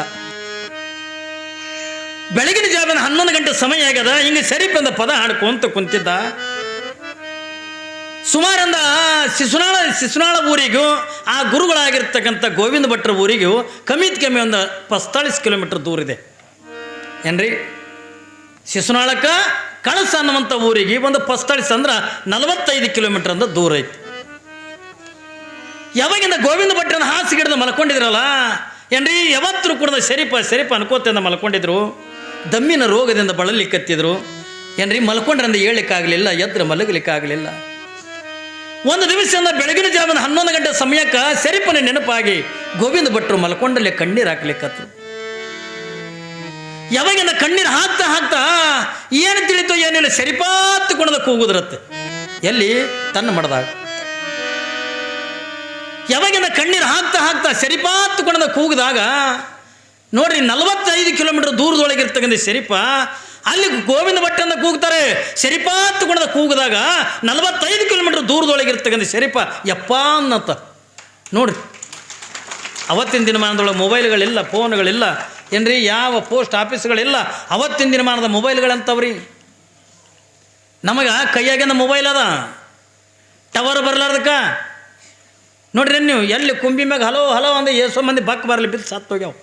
ಬೆಳಗಿನ ಜಾವನ 11 ಗಂಟೆ ಸಮಯ ಆಗ್ಯದ ಹಿಂಗೆ ಸರಿಪಂದ ಪದ ಹಾಡ್ಕೊಂತ ಕುಂತಿದ್ದ ಸುಮಾರಂದ ಶಿಶುನಾಳ ಊರಿಗೂ ಆ ಗುರುಗಳಾಗಿರ್ತಕ್ಕಂಥ ಗೋವಿಂದ ಭಟ್ರ ಊರಿಗೂ ಕಮ್ಮಿ ಒಂದು 45 ಕಿಲೋಮೀಟರ್ ದೂರ ಇದೆ ಏನ್ರಿ. ಶಿಶುನಾಳಕ್ಕೆ ಕಳಸ ಅನ್ನುವಂಥ ಊರಿಗೆ ಒಂದು ಪಸ್ತಳಿಸ ಅಂದ್ರೆ 45 ಕಿಲೋಮೀಟರ್ ಅಂತ ದೂರ ಐತಿ. ಯಾವಾಗಿಂದ ಗೋವಿಂದ ಭಟ್ರನ್ನ ಹಾಸಿಗೆ ಹಿಡಿದು ಮಲ್ಕೊಂಡಿದ್ರಲ್ಲ ಏನ್ರಿ, ಯಾವತ್ತೂ ಕೂಡ ಶರೀಪ ಅನ್ಕೋತಿಂದ ಮಲ್ಕೊಂಡಿದ್ರು. ದಮ್ಮಿನ ರೋಗದಿಂದ ಬಳಲಿಕ್ಕತ್ತಿದ್ರು ಏನ್ರಿ. ಮಲ್ಕೊಂಡ್ರಂದ ಹೇಳಲಿಕ್ಕಾಗಲಿಲ್ಲ, ಎದ್ರ ಮಲಗಲಿಕ್ಕಾಗಲಿಲ್ಲ. ಒಂದು ದಿವಸ ಬೆಳಗಿನ ಜಾವನ 11 ಗಂಟೆ ಸಮಯಕ್ಕೆ ಶರೀಪನ ನೆನಪಾಗಿ ಗೋವಿಂದ ಭಟ್ರು ಮಲ್ಕೊಂಡಲ್ಲೇ ಕಣ್ಣೀರು ಹಾಕ್ಲಿಕ್ಕತ್ರು. ಯಾವಾಗಿಂದ ಕಣ್ಣೀರು ಹಾಕ್ತಾ ಏನು ತಿಳಿತೋ ಏನಿಲ್ಲ, ಶರೀಪಾತ್ ಕುಣದ ಕೂಗುದ್ರತ್ತೆ. ಎಲ್ಲಿ? ತನ್ನ ಮಡದಾಗ. ಯಾವಾಗಿಂದ ಕಣ್ಣೀರು ಹಾಕ್ತಾ ಶರೀಪಾತ್ ಕುಣದ ಕೂಗಿದಾಗ ನೋಡ್ರಿ, 45 ಕಿಲೋಮೀಟರ್ ದೂರದೊಳಗಿರ್ತಕ್ಕಂಥ ಶರೀಪ ಅಲ್ಲಿ ಗೋವಿಂದ ಭಟ್ಟಂದ ಕೂಗ್ತಾರೆ. ಶರೀಪಾತ್ ಕುಣದ ಕೂಗಿದಾಗ 45 ಕಿಲೋಮೀಟರ್ ದೂರದೊಳಗಿರ್ತಕ್ಕಂಥ ಶರೀಪ ಯಪ್ಪ ಅನ್ನತ್ತ. ನೋಡ್ರಿ, ಅವತ್ತಿನ ದಿನಮಾನದೊಳಗೆ ಮೊಬೈಲ್ಗಳಿಲ್ಲ, ಫೋನ್ಗಳಿಲ್ಲ ಏನ್ರಿ, ಯಾವ ಪೋಸ್ಟ್ ಆಫೀಸ್ಗಳಿಲ್ಲ. ಅವತ್ತಿನ ದಿನಮಾನದ ಮೊಬೈಲ್ಗಳಂತವ್ರಿ. ನಮಗೆ ಕೈಯಾಗಿಂದ ಮೊಬೈಲ್ ಅದ, ಟವರ್ ಬರಲಾರ್ದಕ್ಕ ನೋಡ್ರಿ. ನೀವು ಎಲ್ಲಿ ಕುಂಬಿ ಮ್ಯಾಗ ಹಲೋ ಅಂದ್ರೆ ಎಷ್ಟೋ ಮಂದಿ ಬಕ್ ಬರಲಿ ಬಿದ್ದು ಸತ್ತೋಗ್ಯಾವ.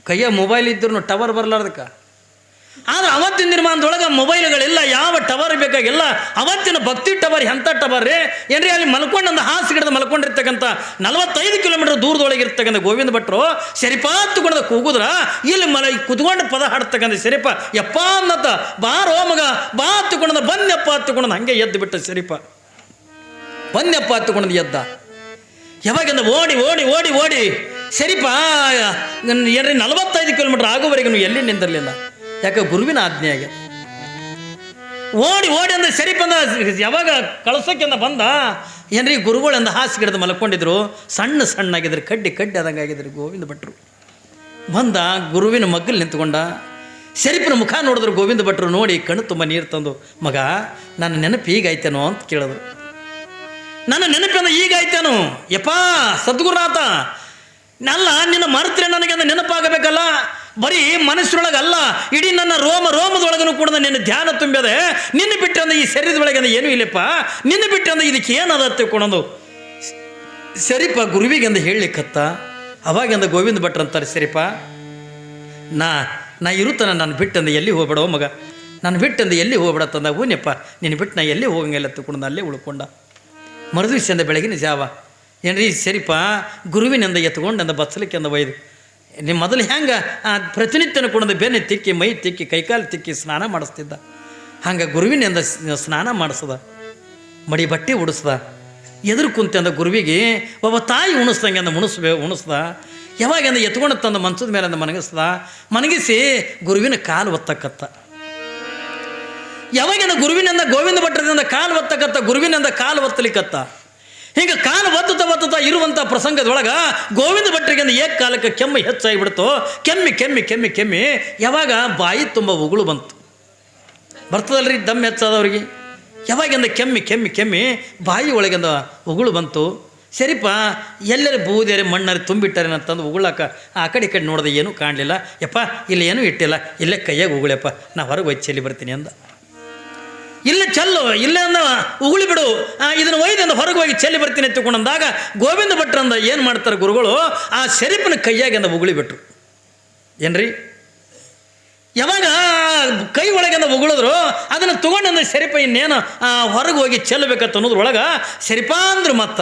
ಕೈಯಾಗ ಮೊಬೈಲ್ ಇದ್ರೂ ಟವರ್ ಬರಲಾರ್ದಕ್ಕ. ಆದ್ರೆ ಅವತ್ತಿನ ದಿನಮಾನದೊಳಗೆ ಮೊಬೈಲ್ಗಳಿಲ್ಲ, ಯಾವ ಟವರ್ ಬೇಕಾಗಿಲ್ಲ. ಅವತ್ತಿನ ಭಕ್ತಿ ಟವರ್ ಎಂಥ ಟವರ್ ರೀ ಏನ್ರಿ. ಅಲ್ಲಿ ಮಲ್ಕೊಂಡಂದು ಹಾಸಿಗೆ ಹಿಡಿದು ಮಲ್ಕೊಂಡಿರ್ತಕ್ಕಂಥ 45 ಕಿಲೋಮೀಟರ್ ದೂರದೊಳಗಿರ್ತಕ್ಕಂಥ ಗೋವಿಂದ ಭಟ್ರು ಶರೀಪಾತ್ ಕುಣದ ಕೂಗುದ್ರ ಇಲ್ಲಿ ಕುತ್ಕೊಂಡು ಪದ ಹಾಡ್ತಕ್ಕಂಥ ಶರೀಪ ಯಪ್ಪ ಅನ್ನತ್ತ. ಬಾರೋ ಮಗ ಬಾ ಹತ್ತುಕೊಂಡ ಬಂದ್ಯಪ್ಪ ಹತ್ತುಕೊಂಡ ಹಂಗೆ ಎದ್ದು ಬಿಟ್ಟ ಶರೀಪ. ಬಂದ್ಯಪ್ಪ ಹತ್ತುಕೊಂಡದು ಎದ್ದ. ಯಾವಾಗಿಂದ ಓಡಿ ಓಡಿ ಓಡಿ ಓಡಿ ಶರೀಪ ಏನ್ರಿ 45 ಕಿಲೋಮೀಟರ್ ಆಗುವವರೆಗೂ ಎಲ್ಲಿ ನಿಂದಿರಲಿಲ್ಲ. ಯಾಕೆ? ಗುರುವಿನ ಆಜ್ಞೆಯಾಗೆ ಓಡಿ ಓಡಿ ಅಂದ್ರೆ ಶರೀಪಂದ ಯಾವಾಗ ಕಳ್ಸೋಕ್ಕಿಂದ ಬಂದ ಏನ್ರಿ, ಗುರುಗಳಿಂದ ಹಾಸಿಗೆ ಹಿಡಿದು ಮಲ್ಕೊಂಡಿದ್ರು. ಸಣ್ಣಾಗಿದ್ರು, ಕಡ್ಡಿ ಆದಂಗೆ ಆಗಿದ್ರು ಗೋವಿಂದ ಭಟ್ರು. ಬಂದ ಗುರುವಿನ ಮಗ್ಗಲ್ಲಿ ನಿಂತ್ಕೊಂಡ. ಶರೀಪನ ಮುಖ ನೋಡಿದ್ರು ಗೋವಿಂದ ಭಟ್ರು. ನೋಡಿ ಕಣ್ಣು ತುಂಬ ನೀರು ತಂದು, ಮಗ ನನ್ನ ನೆನಪು ಈಗಾಯ್ತೇನೋ ಅಂತ ಕೇಳಿದ್ರು. ನನ್ನ ನೆನಪಿಂದ ಈಗಾಯ್ತೇನು ಯಪ್ಪ ಸದ್ಗುರುನಾಥ, ನಲ್ಲ ನಿನ್ನ ಮರೆತರೆ ನನಗೆ ಅದು ನೆನಪಾಗಬೇಕಲ್ಲ. ಬರೀ ಮನಸ್ಸಿನೊಳಗಲ್ಲ, ಇಡೀ ನನ್ನ ರೋಮದೊಳಗನು ಕೂಡ ನಿನ್ನ ಧ್ಯಾನ ತುಂಬಿದೆ. ನಿನ್ನ ಬಿಟ್ಟಂದ್ರೆ ಈ ಶರೀರದೊಳಗೆ ಏನೂ ಇಲ್ಲಪ್ಪ, ನಿನ್ನ ಬಿಟ್ಟಂದ್ರೆ ಇದಕ್ಕೆ ಏನದ ತಿಳ್ಕೊಳೋದು. ಶರೀಪ ಗುರುವಿಗೆ ಅಂದ ಹೇಳಲಿಕ್ಕತ್ತ. ಅವಾಗಿಂದ ಗೋವಿಂದ ಭಟ್ರು ಅಂತಾರೆ, ಶರೀಪ ನಾ ಇರುತ್ತಾನ, ನಾನು ಬಿಟ್ಟಂದು ಎಲ್ಲಿ ಹೋಗ್ಬೇಡೋ ಮಗ, ನಾನು ಬಿಟ್ಟಂದು ಎಲ್ಲಿ ಹೋಗ್ಬೇಡತ್ತಂದ. ಹೂನಪ್ಪ ನೀನು ಬಿಟ್ಟು ನಾ ಎಲ್ಲಿ ಹೋಗಂಗಿಲ್ಲ ತಿಳ್ಕೊಂಡು ಅಲ್ಲೇ ಉಳ್ಕೊಂಡ. ಮರುದಿವ್ಸಂದ ಬೆಳಗಿನ ಜಾವ ಏನ್ರಿ ಶರೀಪ ಗುರುವಿನಿಂದ ಎತ್ಕೊಂಡಂದ ಬಚ್ಚಲಿಕ್ಕೆ ಅಂದ ಒಯ್ದು. ನಿಮ್ಮ ಮೊದಲು ಹೆಂಗೆ ಪ್ರತಿನಿತ್ಯನ ಕುಣದ ಬೆನ್ನೆ ತಿಕ್ಕಿ ಮೈ ತಿಕ್ಕಿ ಕೈಕಾಲು ತಿಕ್ಕಿ ಸ್ನಾನ ಮಾಡಿಸ್ತಿದ್ದ, ಹಂಗೆ ಗುರುವಿನಿಂದ ಸ್ನಾನ ಮಾಡಿಸ್ದ, ಮಡಿ ಬಟ್ಟೆ ಉಡಿಸ್ದ. ಎದುರು ಕುಂತಂದ ಗುರುವಿಗೆ ಒಬ್ಬ ತಾಯಿ ಉಣಿಸ್ದಂಗೆ ಅಂದ ಉಣಿಸ್ದ. ಯಾವಾಗಂದ ಎತ್ಕೊಂಡು ತಂದ ಮನ್ಸದ ಮೇಲೆ ಅಂದ ಮನಗಿಸಿ ಗುರುವಿನ ಕಾಲು ಒತ್ತಕ್ಕತ್ತ. ಯಾವಾಗಿಂದ ಗುರುವಿನಿಂದ ಗೋವಿಂದ ಭಟ್ರದಿಂದ ಕಾಲು ಒತ್ತಕ್ಕತ್ತ, ಗುರುವಿನಿಂದ ಕಾಲು ಒತ್ತಲಿಕ್ಕತ್ತ. ಹಿಂಗೆ ಕಾಲು ಒತ್ತುತ್ತಾ ಇರುವಂಥ ಪ್ರಸಂಗದೊಳಗೆ ಗೋವಿಂದ ಭಟ್ರಿಗೆ ಕಾಲಕ್ಕೆ ಕೆಮ್ಮು ಹೆಚ್ಚಾಗಿಬಿಡ್ತು. ಕೆಮ್ಮಿ ಯಾವಾಗ ಬಾಯಿ ತುಂಬ ಉಗುಳು ಬರ್ತದಲ್ರಿ, ದಮ್ ಹೆಚ್ಚಾದವ್ರಿಗೆ. ಯಾವಾಗಿಂದ ಕೆಮ್ಮಿ ಬಾಯಿ ಒಳಗಿಂದ ಉಗುಳು ಬಂತು. ಶರೀಪ ಎಲ್ಲರೂ ಬೂದೇರಿ ಮಣ್ಣಾರಿ ತುಂಬಿಟ್ಟಾರೆ ಅಂತಂದು ಉಗುಳಾಕ ಆ ಕಡೆ ಈ ಕಡೆ ನೋಡಿದೆ, ಏನೂ ಕಾಣಲಿಲ್ಲ. ಯಪ್ಪ ಇಲ್ಲಿ ಏನೂ ಇಟ್ಟಿಲ್ಲ, ಇಲ್ಲೇ ಕೈಯಾಗ ಉಗುಳಪ್ಪ, ನಾ ಹೊರಗೆ ಒಯ್ದು ಚೆಲ್ಲಿ ಬರ್ತೀನಿ ಅಂದ. ಇಲ್ಲ ಚೆಲ್ಲು, ಇಲ್ಲೇ ಅಂದ ಉಗುಳಿ ಬಿಡು, ಇದನ್ನು ಒಯ್ದಿಂದ ಹೊರಗೆ ಹೋಗಿ ಚೆಲ್ಲಿ ಬರ್ತೀನಿ ಎತ್ತುಕೊಂಡಂದಾಗ ಗೋವಿಂದ ಭಟ್ರಂದ ಏನು ಮಾಡ್ತಾರೆ ಗುರುಗಳು, ಆ ಶರೀಪನ ಕೈಯಾಗಿಂದ ಉಗುಳಿ ಬಿಟ್ರು. ಏನ್ರಿ, ಯಾವಾಗ ಕೈ ಒಳಗಿಂದ ಉಗುಳಿದ್ರು ಅದನ್ನು ತೊಗೊಂಡಂದ ಶರೀಪ ಇನ್ನೇನು ಹೊರಗೆ ಹೋಗಿ ಚೆಲ್ಲಬೇಕಂತ ಅನ್ನೋದ್ರೊಳಗೆ ಶರೀಪ ಅಂದ್ರು ಮತ್ತ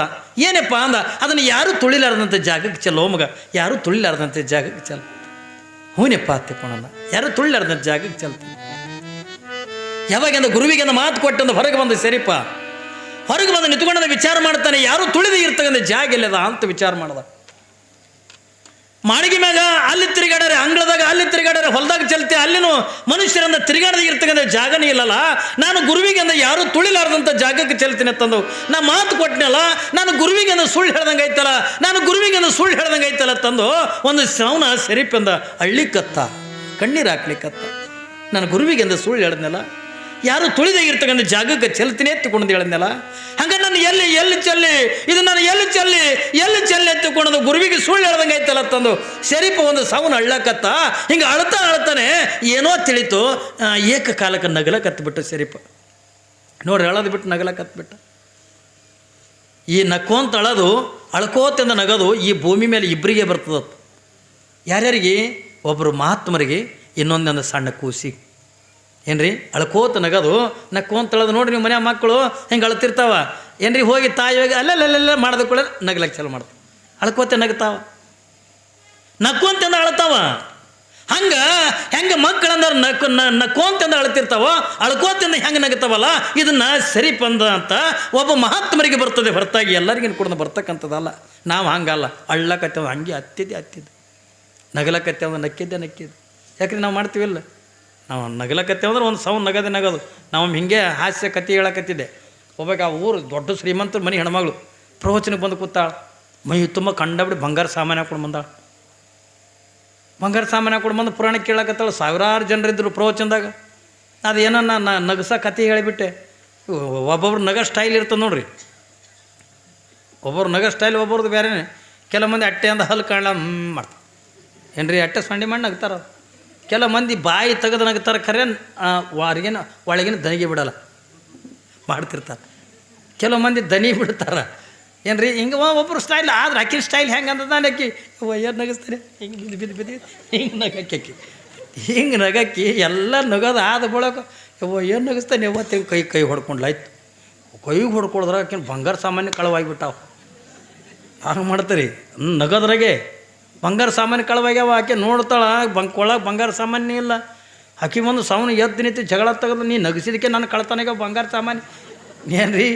ಏನಪ್ಪ ಅಂದ, ಅದನ್ನು ಯಾರೂ ತುಳಿಲಾರ್ದಂಥ ಜಾಗಕ್ಕೆ ಚೆಲ್ಲೋ ಮಗ, ಯಾರೂ ತುಳಿಲಾರ್ದಂಥ ಜಾಗಕ್ಕೆ ಚೆಲ್ಲ. ಹೂನಪ್ಪ ಹತ್ತಿಕೊಂಡ, ಯಾರೂ ತುಳಿಲಾರ್ದಂಥ ಜಾಗಕ್ಕೆ ಚೆಲ್ತೀನಿ. ಯಾವಾಗಿಂದ ಗುರುವಿಗೆಂದ ಮಾತು ಕೊಟ್ಟಂದು ಹೊರಗೆ ಬಂದ ಶರೀಪ ಹೊರಗೆ ಬಂದು ನಿಂತ್ಕೊಂಡ ವಿಚಾರ ಮಾಡ್ತಾನೆ, ಯಾರು ತುಳಿದು ಇರ್ತಕ್ಕಂಥ ಜಾಗ ಇಲ್ಲದ ಅಂತ ವಿಚಾರ ಮಾಡ್ದ. ಮಾಳಿಗೆ ಮ್ಯಾಗ ಅಲ್ಲಿ ತಿರುಗಾಡರೆ, ಅಂಗಳದಾಗ ಅಲ್ಲಿ ತಿರುಗಾಡರೆ, ಹೊಲದಾಗ ಚೆಲ್ತೆ, ಅಲ್ಲಿನೂ ಮನುಷ್ಯರನ್ನ ತಿರುಗಾಡದೆ ಇರ್ತಕ್ಕಂಥ ಜಾಗನೇ ಇಲ್ಲಲ್ಲ. ನಾನು ಗುರುವಿಗೆಂದ ಯಾರು ತುಳಿಲಾರ್ದಂಥ ಜಾಗಕ್ಕೆ ಚೆಲ್ತೀನಿ ಅಂತಂದು ನಾ ಮಾತು ಕೊಟ್ಟನಲ್ಲ, ನಾನು ಗುರುವಿಗೆಂದ ಸುಳ್ಳು ಹೇಳ್ದಂಗೆ ಐತಲ್ಲ, ನಾನು ಗುರುವಿಗೆಂದ ಸುಳ್ಳು ಹೇಳ್ದಂಗೆ ಐತಲ್ಲ ತಂದು ಒಂದು ಸೌನ ಶರೀಪಂದ ಅಳ್ಳಿಕತ್ತ, ಕಣ್ಣೀರು ಹಾಕ್ಲಿಕ್ಕತ್ತ. ನಾನು ಗುರುವಿಗೆಂದ ಸುಳ್ಳು ಹೇಳ್ದನಲ್ಲ, ಯಾರು ತುಳಿದಾಗಿರ್ತಕ್ಕಂಥ ಜಾಗಕ್ಕೆ ಚೆಲ್ತೀನಿ ಎತ್ತುಕೊಂಡು ಹೇಳಿದ್ನಲ್ಲ, ಹಂಗೆ ನಾನು ಎಲ್ಲಿ ಚೆಲ್ಲಿ ಇದು ನಾನು ಎಲ್ಲಿ ಚೆಲ್ಲಿ ಎತ್ತುಕೊಂಡು ಗುರುವಿಗೆ ಸುಳ್ಳು ಹೇಳ್ದಂಗೆ ಐತಲ್ಲ ತಂದು ಶರೀಪ ಒಂದು ಸಾವನ್ನ ಅಳ್ಳಕತ್ತ. ಹಿಂಗೆ ಅಳ್ತಾನೆ ಏನೋ ತಿಳಿತು, ಏಕಕಾಲಕ್ಕೆ ನಗಲಕತ್ಬಿಟ್ಟು ಶರೀಪ. ನೋಡ್ರಿ, ಅಳದು ಬಿಟ್ಟು ನಗಲಕತ್ಬಿಟ್ಟು. ಈ ನಕ್ಕೋಂತ ಅಳದು ಅಳ್ಕೋತಿಂದ ನಗದು ಈ ಭೂಮಿ ಮೇಲೆ ಇಬ್ಬರಿಗೆ ಬರ್ತದತ್ತು. ಯಾರ್ಯಾರಿಗೆ? ಒಬ್ಬರು ಮಹಾತ್ಮರಿಗೆ, ಇನ್ನೊಂದೊಂದು ಸಣ್ಣ ಕೂಸಿ ಏನ್ರಿ ಅಳ್ಕೋತ ನಗದು ನಕ್ಕೊಂತಳದು ನೋಡ್ರಿ ನೀವು ಮನೆ ಮಕ್ಕಳು ಹಿಂಗೆ ಅಳ್ತಿರ್ತಾವ ಏನ್ರಿ ಹೋಗಿ ತಾಯಿ ಹೋಗಿ ಅಲ್ಲೆಲ್ಲ ಮಾಡಿದ ಕೂಡ ನಗ್ಲಕ್ಕೆ ಚಲೋ ಮಾಡ್ತಾವ ಅಳ್ಕೋತೆ ನಗ್ತಾವ ನಕ್ಕೊಂತಂದು ಅಳ್ತಾವ ಹೆಂಗೆ ಮಕ್ಕಳಂದ್ರೆ ನಕ್ಕೊಂತಂದು ಅಳ್ತಿರ್ತಾವ ಅಳ್ಕೋತಿಂದ ಹೆಂಗೆ ನಗ್ತಾವಲ್ಲ ಇದನ್ನು ಸರಿ ಬಂದ ಅಂತ ಒಬ್ಬ ಮಹಾತ್ಮರಿಗೆ ಬರ್ತದೆ ಹೊರತಾಗಿ ಎಲ್ಲರಿಗಿನ ಕೂಡ ಬರ್ತಕ್ಕಂಥದ್ದಲ್ಲ. ನಾವು ಹಂಗಲ್ಲ, ಅಳ್ಳಕತ್ತೇವ ಹಂಗೆ ಹತ್ತಿದ್ದು ನಗಲಕತ್ತೇವ ನಕ್ಕಿದ್ದೆ ಯಾಕ್ರಿ ನಾವು ಮಾಡ್ತೀವಿಲ್ಲ. ನಾವು ನಗಲಕತ್ತೇವಂದ್ರೆ ಒಂದು ಸೌಂಡ್ ನಗೋದು ನಾವು ಹಿಂಗೆ ಹಾಸ್ಯ ಕತೆ ಹೇಳಕತ್ತಿದ್ದೆ. ಒಬ್ಬಾಗ ಆ ಊರು ದೊಡ್ಡ ಶ್ರೀಮಂತರ ಮನೆ ಹೆಣ್ಮಗಳು ಪ್ರವಚನಕ್ಕೆ ಬಂದು ಕೂತಾಳ. ಮೈ ತುಂಬ ಕಂಡಬಿಡಿ ಬಂಗಾರ ಸಾಮಾನು ಹಾಕೊಂಡು ಬಂದಾಳ. ಬಂಗಾರ ಸಾಮಾನು ಹಾಕೊಂಡು ಬಂದು ಪುರಾಣ ಕೇಳಕತ್ತಾಳು. ಸಾವಿರಾರು ಜನರಿದ್ದರು ಪ್ರವಚನದಾಗ. ಅದೇನೋ ನಾನು ನಗಸ ಕತೆ ಹೇಳಿಬಿಟ್ಟೆ. ಒಬ್ಬೊಬ್ರು ನಗ ಸ್ಟೈಲ್ ಇರ್ತದೆ ನೋಡ್ರಿ, ಒಬ್ಬರು ನಗ ಸ್ಟೈಲ್ ಒಬ್ಬರದು ಬೇರೆನೇ. ಕೆಲ ಮಂದಿ ಅಟ್ಟೆ ಅಂದ ಹಲ್ಲು ಕಾಣಲ ಮಾಡ್ತಾರೆ ಏನ್ರಿ, ಅಟ್ಟೆ ಸಂಡಿ ಮಾಡಿ ನಗ್ತಾರ. ಕೆಲ ಮಂದಿ ಬಾಯಿ ತೆಗೆದು ನಗ್ತಾರೆ, ಖರೆ ಹೊರಗಿನ ಒಳಗಿನ ದನಿಗೆ ಬಿಡಲ್ಲ ಮಾಡ್ತಿರ್ತಾರೆ. ಕೆಲವು ಮಂದಿ ದನಿ ಬಿಡ್ತಾರೆ ಏನ್ರಿ. ಹಿಂಗೆ ಒಬ್ಬರು ಸ್ಟೈಲ್ ಆದ್ರೆ ಅಕ್ಕಿನ ಸ್ಟೈಲ್ ಹೆಂಗೆ ಅಂತದ ಅಕ್ಕಿ ಏನು ನಗಿಸ್ತಾರೆ ಹಿಂಗೆ ಬಿದ್ದು ಹಿಂಗೆ ನಗಕ್ಕಿ ಹಿಂಗೆ ನಗಕ್ಕಿ ಎಲ್ಲ ನಗೋದು ಆದ ಬಳಕ ಏನು ನಗಿಸ್ತಾನೆ ಯಾವತ್ತು ಕೈ ಹೊಡ್ಕೊಂಡ್ಲಾಯ್ತು. ಕೈಗೆ ಹೊಡ್ಕೊಳಿದ್ರೆ ಆಕಿನ ಬಂಗಾರ ಸಾಮಾನ್ಯ ಕಳವಾಗಿಬಿಟ್ಟಾವ. ಹಂಗೆ ಮಾಡ್ತೀರಿ ನಗೋದ್ರಾಗೆ ಬಂಗಾರ ಸಾಮಾನ್ಯ ಕಳವಾಗ್ಯಾವ. ಆಕೆ ನೋಡ್ತಾಳ ಕೊಳಗೆ ಬಂಗಾರ ಸಾಮಾನ್ಯ ಇಲ್ಲ. ಆಕೆ ಒಂದು ಸಾವನು ಎದ್ದು ನಿಂತು ಜಗಳ ತೆಗೆದು ನೀ ನಗಿಸಿದಕ್ಕೆ ನಾನು ಕಳ್ತಾನಾಗ ಬಂಗಾರ ಸಾಮಾನ್ಯ ಏನ್ರಿ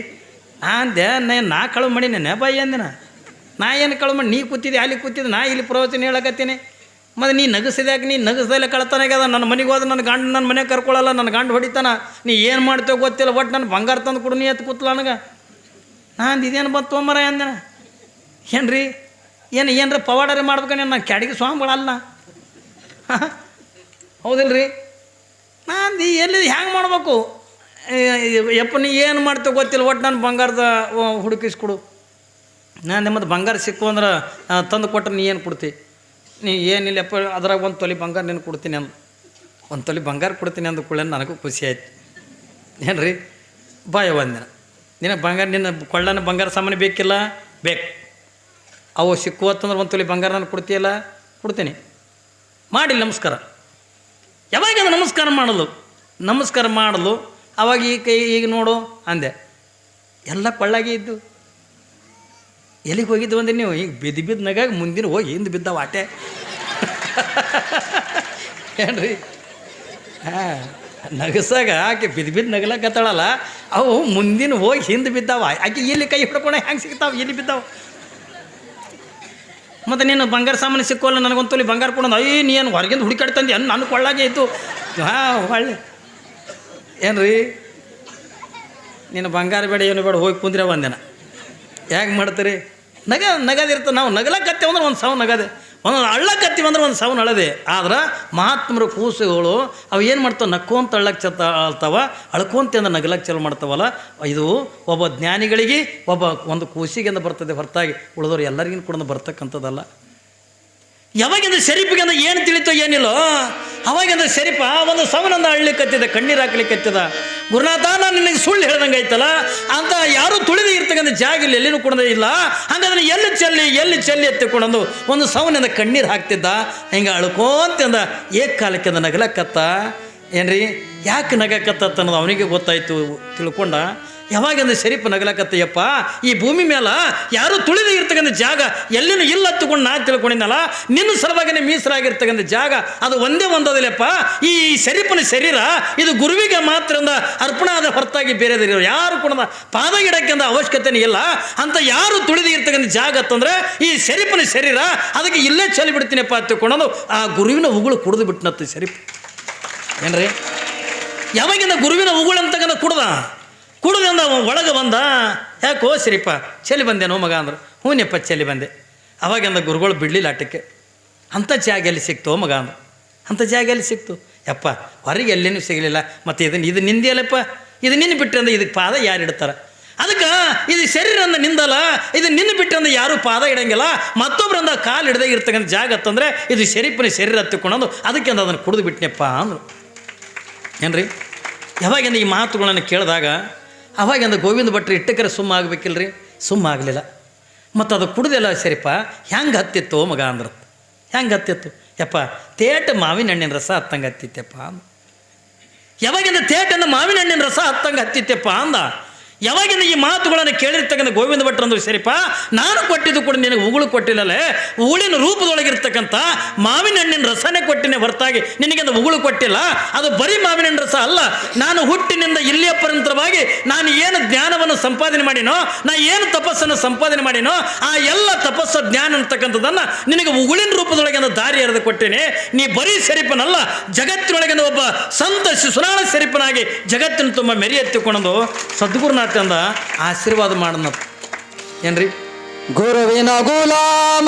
ಅಂದೆ. ನಾ ಕಳು ಮಾಡೀನಿ ಬಾಯಿ ಅಂದಿನ. ನಾ ಏನು ಕಳು ಮಾಡಿ, ನೀ ಕೂತಿದ್ದೆ ಅಲ್ಲಿ ಕೂತಿದ್ದೆ, ನಾ ಇಲ್ಲಿ ಪ್ರವಚನ ಹೇಳಕತ್ತೀನಿ. ಮತ್ತು ನೀ ನಗಸಿದ್ಯಾಕ, ನೀ ನಗಸ್ದಲ್ಲೇ ಕಳ್ತಾನಾಗ್ಯದ. ನನ್ನ ಮನೆಗೆ ಹೋದ್ರೆ ನನ್ನ ಗಂಡು ನನ್ನ ಮನೆಗೆ ಕರ್ಕೊಳ್ಳಲ್ಲ, ನನ್ನ ಗಂಡು ಹೊಡಿತಾನ. ನೀ ಏನು ಮಾಡ್ತೇವೆ ಗೊತ್ತಿಲ್ಲ, ಒಟ್ಟು ನನ್ನ ಬಂಗಾರ ತಂದು ಕೊಡು ನೀ ಎತ್ತು ಕೂತ್ಲ ನನಗೆ. ನಾನು ಇದೇನು ಬಂತು ತೊಂಬರ ಅಂದಿನ. ಏನ್ರಿ ಏನರ ಪವಾಡರೆ ಮಾಡ್ಬೇಕಂದ್ರೆ ನಾನು ಕ್ಯಾಡಿಗೆ ಸ್ವಾಮಿಗಳಲ್ಲ ಹೌದಿಲ್ರಿ. ನಾನು ಎಲ್ಲಿ ಹ್ಯಾಂಗೆ ಮಾಡ್ಬೇಕು ಯಪ್ಪ, ನೀ ಏನು ಮಾಡ್ತೇವೆ ಗೊತ್ತಿಲ್ಲ, ಒಟ್ಟು ನಾನು ಬಂಗಾರದ ಹುಡುಕಿಸ್ಕೊಡು. ನಾನು ಮತ್ತು ಬಂಗಾರ ಸಿಕ್ಕು ಅಂದ್ರೆ ತಂದು ಕೊಟ್ಟರೆ ನೀ ಏನು ಕೊಡ್ತಿ? ನೀ ಏನಿಲ್ಲಪ್ಪ ಅದ್ರಾಗ ಒಂದು ತೊಲೆ ಬಂಗಾರ ನೀನು ಕೊಡ್ತೀನಿ ಅಂದು, ಒಂದು ತೊಲೆ ಬಂಗಾರ ಕೊಡ್ತೀನಿ ಅಂದ ಕೂಡ ನನಗೂ ಖುಷಿ ಆಯ್ತು ಏನ್ರಿ. ಬಾಯ ಒಂದಿನ ನಿನ್ನ ಬಂಗಾರ, ನಿನ್ನ ಕೊಳ್ಳನ ಬಂಗಾರ ಸಾಮಾನು ಬೇಕಿಲ್ಲ, ಬೇಕು. ಅವು ಸಿಕ್ಕುವತ್ತಂದ್ರೆ ಒಂದು ತೊಲೆ ಬಂಗಾರ ನಾನು ಕೊಡ್ತೀಯಲ್ಲ, ಕೊಡ್ತೀನಿ. ಮಾಡಿಲ್ಲ ನಮಸ್ಕಾರ. ಯಾವಾಗ ಅದು ನಮಸ್ಕಾರ ಮಾಡಲು ಅವಾಗ ಈ ಕೈ ಈಗ ನೋಡು ಅಂದೆ. ಎಲ್ಲ ಕೊಳ್ಳಾಗೆ ಇದ್ದು ಎಲ್ಲಿಗೆ ಹೋಗಿದ್ದು ಅಂದ್ರೆ ನೀವು ಈಗ ಬಿದ್ದು ನಗಾಗ ಮುಂದಿನ ಹೋಗಿ ಹಿಂದೆ ಬಿದ್ದಾವ ಆಟೆ ಏನ್ರಿ. ನಗಸಾಗ ಆಕೆ ಬಿದ್ದು ನಗಲಕತ್ತಾಳಲ್ಲ, ಅವು ಮುಂದಿನ ಹೋಗಿ ಹಿಂದೆ ಬಿದ್ದಾವ. ಆಕೆ ಎಲ್ಲಿ ಕೈ ಹಿಡ್ಕೊಂಡ ಹೆಂಗೆ ಸಿಗ್ತಾವೆ, ಎಲ್ಲಿ ಬಿದ್ದಾವ. ಮತ್ತು ನೀನು ಬಂಗಾರ ಸಾಮಾನು ಸಿಕ್ಕೋಲ್ಲ, ನನಗೊಂದು ತೊಲೆ ಬಂಗಾರ ಕೊಡೋದು. ನೀ ಏನು ಹೊರಗಿಂದ ಹುಡುಕಾಡ್ತಂದು ನನ್ನ ಕೊಳ್ಳಾಗೆ ಇತ್ತು. ಒಳ್ಳೆ ಏನ್ರಿ, ನೀನು ಬಂಗಾರ ಬೇಡ ಏನು ಬೇಡ, ಹೋಗಿ ಕುಂದ್ರೆ ಒಂದಿನ. ಹೇಗೆ ಮಾಡ್ತೀರಿ? ನಗದಿರ್ತದೆ. ನಾವು ನಗಲಕತ್ತೀವಿ ಅಂದ್ರೆ ಒಂದು ಸಾವು ನಗದೆ, ಒಂದೊಂದು ಅಳ್ಳಕತ್ತೀವಿ ಅಂದ್ರೆ ಒಂದು ಸಾವು ಅಳದೆ. ಆದ್ರೆ ಮಹಾತ್ಮರ ಕೂಸುಗಳು ಅವು ಏನು ಮಾಡ್ತಾವೆ, ನಕ್ಕೊಂತ ಅಳ್ಳಕ್ಕೆ ಅಳ್ತಾವ, ಅಳ್ಕೊಂತ ಅಂದ್ರೆ ನಗಲಕ್ಕೆ ಚಲೋ ಮಾಡ್ತಾವಲ್ಲ. ಇದು ಒಬ್ಬ ಜ್ಞಾನಿಗಳಿಗೆ ಒಂದು ಕೂಸಿಗೆಂದು ಬರ್ತದೆ ಹೊರತಾಗಿ ಉಳಿದವ್ರು ಎಲ್ಲರಿಗಿನ ಕೂಡ ಬರ್ತಕ್ಕಂಥದ್ದಲ್ಲ. ಯಾವಾಗಿಂದ ಶರೀಫಿಗೆ ಅಂದ್ರೆ ಏನು ತಿಳಿತೋ ಏನಿಲ್ಲೋ, ಅವಾಗಿಂದ ಶರೀಫ ಒಂದು ಸವನಂದ ಅಳ್ಲಿಕ್ಕತ್ತಿದೆ, ಕಣ್ಣೀರು ಹಾಕ್ಲಿಕ್ಕತ್ತಿದ. ಗುರುನಾಥ ನಾನು ನಿನಗೆ ಸುಳ್ಳು ಹೇಳ್ದಂಗೆ ಐತಲ್ಲ ಅಂತ ಯಾರೂ ತುಳಿದು ಇರ್ತಕ್ಕಂಥ ಜಾಗ ಇಲ್ಲಿ ಎಲ್ಲಿನೂ ಕೊಡೋದೇ ಇಲ್ಲ. ಹಾಗಾದ್ರೆ ಎಲ್ಲಿ ಚೆಲ್ಲಿ ಎತ್ತಿಕೊಂಡು ಒಂದು ಸವನಿಂದ ಕಣ್ಣೀರು ಹಾಕ್ತಿದ್ದ. ಹಿಂಗೆ ಅಳ್ಕೊಂತಿಂದ ಏಕಾಲಕ್ಕೆ ಅಂದ ನಗಲಕ್ಕತ್ತ ಏನ್ರಿ. ಯಾಕೆ ನಗಕತ್ತ ಅನ್ನೋದು ಅವನಿಗೆ ಗೊತ್ತಾಯ್ತು, ತಿಳ್ಕೊಂಡ. ಯಾವಾಗಂದ ಶರೀಫ್ ನಗಲಕತ್ತಯ್ಯಪ್ಪ, ಈ ಭೂಮಿ ಮೇಲೆ ಯಾರೂ ತುಳಿದು ಇರ್ತಕ್ಕಂಥ ಜಾಗ ಎಲ್ಲಿನೂ ಇಲ್ಲ ಹತ್ತುಕೊಂಡು ನಾನು ತಿಳ್ಕೊಂಡಿದ್ದಲ್ಲ, ನಿನ್ನ ಸಲುವಾಗಿನೇ ಮೀಸಲಾಗಿರ್ತಕ್ಕಂಥ ಜಾಗ ಅದು ಒಂದೇ ಒಂದೋದಿಲ್ಲಪ್ಪ. ಈ ಶರೀಫನ ಶರೀರ ಇದು ಗುರುವಿಗೆ ಮಾತ್ರ ಅರ್ಪಣೆ ಆದ ಹೊರತಾಗಿ ಬೇರೆದಿರೋ ಯಾರು ಕೂಡ ಪಾದ ಗಿಡಕ್ಕೆಂದ ಅವಶ್ಯಕತೆನೇ ಇಲ್ಲ. ಅಂತ ಯಾರು ತುಳಿದು ಇರ್ತಕ್ಕಂಥ ಜಾಗ ಅಂತಂದರೆ ಈ ಶರೀಫನ ಶರೀರ, ಅದಕ್ಕೆ ಇಲ್ಲೇ ಚೆಲ್ಲಿ ಬಿಡ್ತೀನಪ್ಪ ತಿಳ್ಕೊಳ್ಳೋದು. ಆ ಗುರುವಿನ ಉಗುಳು ಕುಡಿದು ಬಿಟ್ಟನತ್ತು ಶರೀಫ್ ಏನ್ರಿ. ಯಾವಾಗಿಂದ ಗುರುವಿನ ಉಗುಳು ಅಂತಕ್ಕಂಥ ಕುಡ್ದಿಂದ ಒಳಗೆ ಬಂದ. ಯಾಕೋ ಸರಿಪ್ಪ ಚೆಲ್ಲಿ ಬಂದೇನೋ ಮಗ ಅಂದ್ರೆ, ಹೂನಪ್ಪ ಚೆಲ್ಲಿ ಬಂದೆ. ಅವಾಗಿಂದ ಗುರುಗಳು ಬಿಡಲಿಲ್ಲ ಆಟಕ್ಕೆ. ಅಂಥ ಜಾಗ ಎಲ್ಲಿ ಸಿಕ್ತೋ ಮಗ ಅಂದ್ರೆ, ಅಂಥ ಜಾಗ ಎಲ್ಲಿ ಸಿಕ್ತು ಯಪ್ಪ, ಹೊರಗೆ ಎಲ್ಲಿನೂ ಸಿಗಲಿಲ್ಲ. ಮತ್ತು ಇದು ನಿಂದಿಯಲ್ಲಪ್ಪ, ಇದು ನಿನ್ನ ಬಿಟ್ಟರೆ ಅಂದ್ರೆ ಇದಕ್ಕೆ ಪಾದ ಯಾರು ಇಡ್ತಾರೆ? ಅದಕ್ಕೆ ಇದು ಶರೀರ ಅಂದ ನಿಂದಲ್ಲ, ಇದು ನಿನ್ನ ಬಿಟ್ಟರೆ ಅಂದ್ರೆ ಯಾರೂ ಪಾದ ಇಡಂಗಿಲ್ಲ. ಮತ್ತೊಬ್ಬರಿಂದ ಕಾಲು ಹಿಡ್ದಾಗ ಇರ್ತಕ್ಕಂಥ ಜಾಗ ಅಂತಂದರೆ ಇದು ಶರೀಫನ ಶರೀರ ಹತ್ತಿಕೊಂಡು ಅದಕ್ಕೆ ಅಂದ ಅದನ್ನು ಕುಡಿದು ಬಿಟ್ಟನಪ್ಪ ಅಂದರು ಏನ್ರಿ. ಯಾವಾಗಿಂದ ಈ ಮಾತುಗಳನ್ನು ಕೇಳಿದಾಗ ಅವಾಗಿಂದ ಗೋವಿಂದ ಭಟ್ರು ಇಟ್ಟಕರೆ ಸುಮ್ಮ ಆಗಬೇಕಿಲ್ರಿ, ಸುಮ್ಮ ಆಗಲಿಲ್ಲ. ಮತ್ತು ಅದು ಕುಡ್ದೆಲ್ಲ ಸರಿಪ ಹೆಂಗೆ ಹತ್ತಿತ್ತು ಮಗ ಅಂದ್ರೆ, ಹೆಂಗೆ ಹತ್ತಿತ್ತು ಯಪ್ಪ ತೇಟ ಮಾವಿನ ಹಣ್ಣಿನ ರಸ ಹತ್ತಂಗೆ ಹತ್ತಿತ್ತಪ್ಪ. ಯಾವಾಗಿಂದ ತೇಟನ್ನು ಮಾವಿನ ಹಣ್ಣಿನ ರಸ ಹತ್ತಂಗೆ ಹತ್ತಿತ್ತಪ್ಪ ಅಂದ. ಯಾವಾಗಿಂದ ಈ ಮಾತುಗಳನ್ನು ಕೇಳಿರ್ತಕ್ಕಂಥ ಗೋವಿಂದ ಭಟ್ರಂದ್ರು, ಸರಿಪ್ಪ ನಾನು ಕೊಟ್ಟಿದ್ದು ಕೂಡ ನಿನಗೆ ಉಗುಳು ಕೊಟ್ಟಿಲ್ಲಲೇ, ಉಗುಳಿನ ರೂಪದೊಳಗಿರ್ತಕ್ಕಂಥ ಮಾವಿನ ಹಣ್ಣಿನ ರಸನೇ ಕೊಟ್ಟಿನೇ ಹೊರತಾಗಿ ನಿನಗೆ ಉಗುಳು ಕೊಟ್ಟಿಲ್ಲ. ಅದು ಬರೀ ಮಾವಿನ ಹಣ್ಣಿನ ರಸ ಅಲ್ಲ. ನಾನು ಹುಟ್ಟಿನಿಂದ ಇಲ್ಲಿಯ ಪರ್ಯಂತರವಾಗಿ ನಾನು ಏನು ಜ್ಞಾನವನ್ನು ಸಂಪಾದನೆ ಮಾಡಿನೋ, ನಾ ಏನು ತಪಸ್ಸನ್ನು ಸಂಪಾದನೆ ಮಾಡಿನೋ, ಆ ಎಲ್ಲ ತಪಸ್ಸು ಜ್ಞಾನ ಅಂತಕ್ಕಂಥದ್ದನ್ನು ನಿನಗೆ ಉಗುಳಿನ ರೂಪದೊಳಗೆ ದಾರಿ ಎರೆದು ಕೊಟ್ಟೇನೆ. ನೀ ಬರೀ ಸೆರಿಪನಲ್ಲ, ಜಗತ್ತಿನೊಳಗೆ ಒಬ್ಬ ಸಂತ ಸುನಾಳ ಸೆರಿಪನಾಗಿ ಜಗತ್ತಿನ ತುಂಬ ಮೆರಿ ಎತ್ತಿಕೊಂಡು ಸದ್ಗುರುನಾಥ ಅಂದ ಆಶೀರ್ವಾದ ಮಾಡನ. ಏನ್ರಿ? ಗುರುವಿನ ಗುಲಾಮ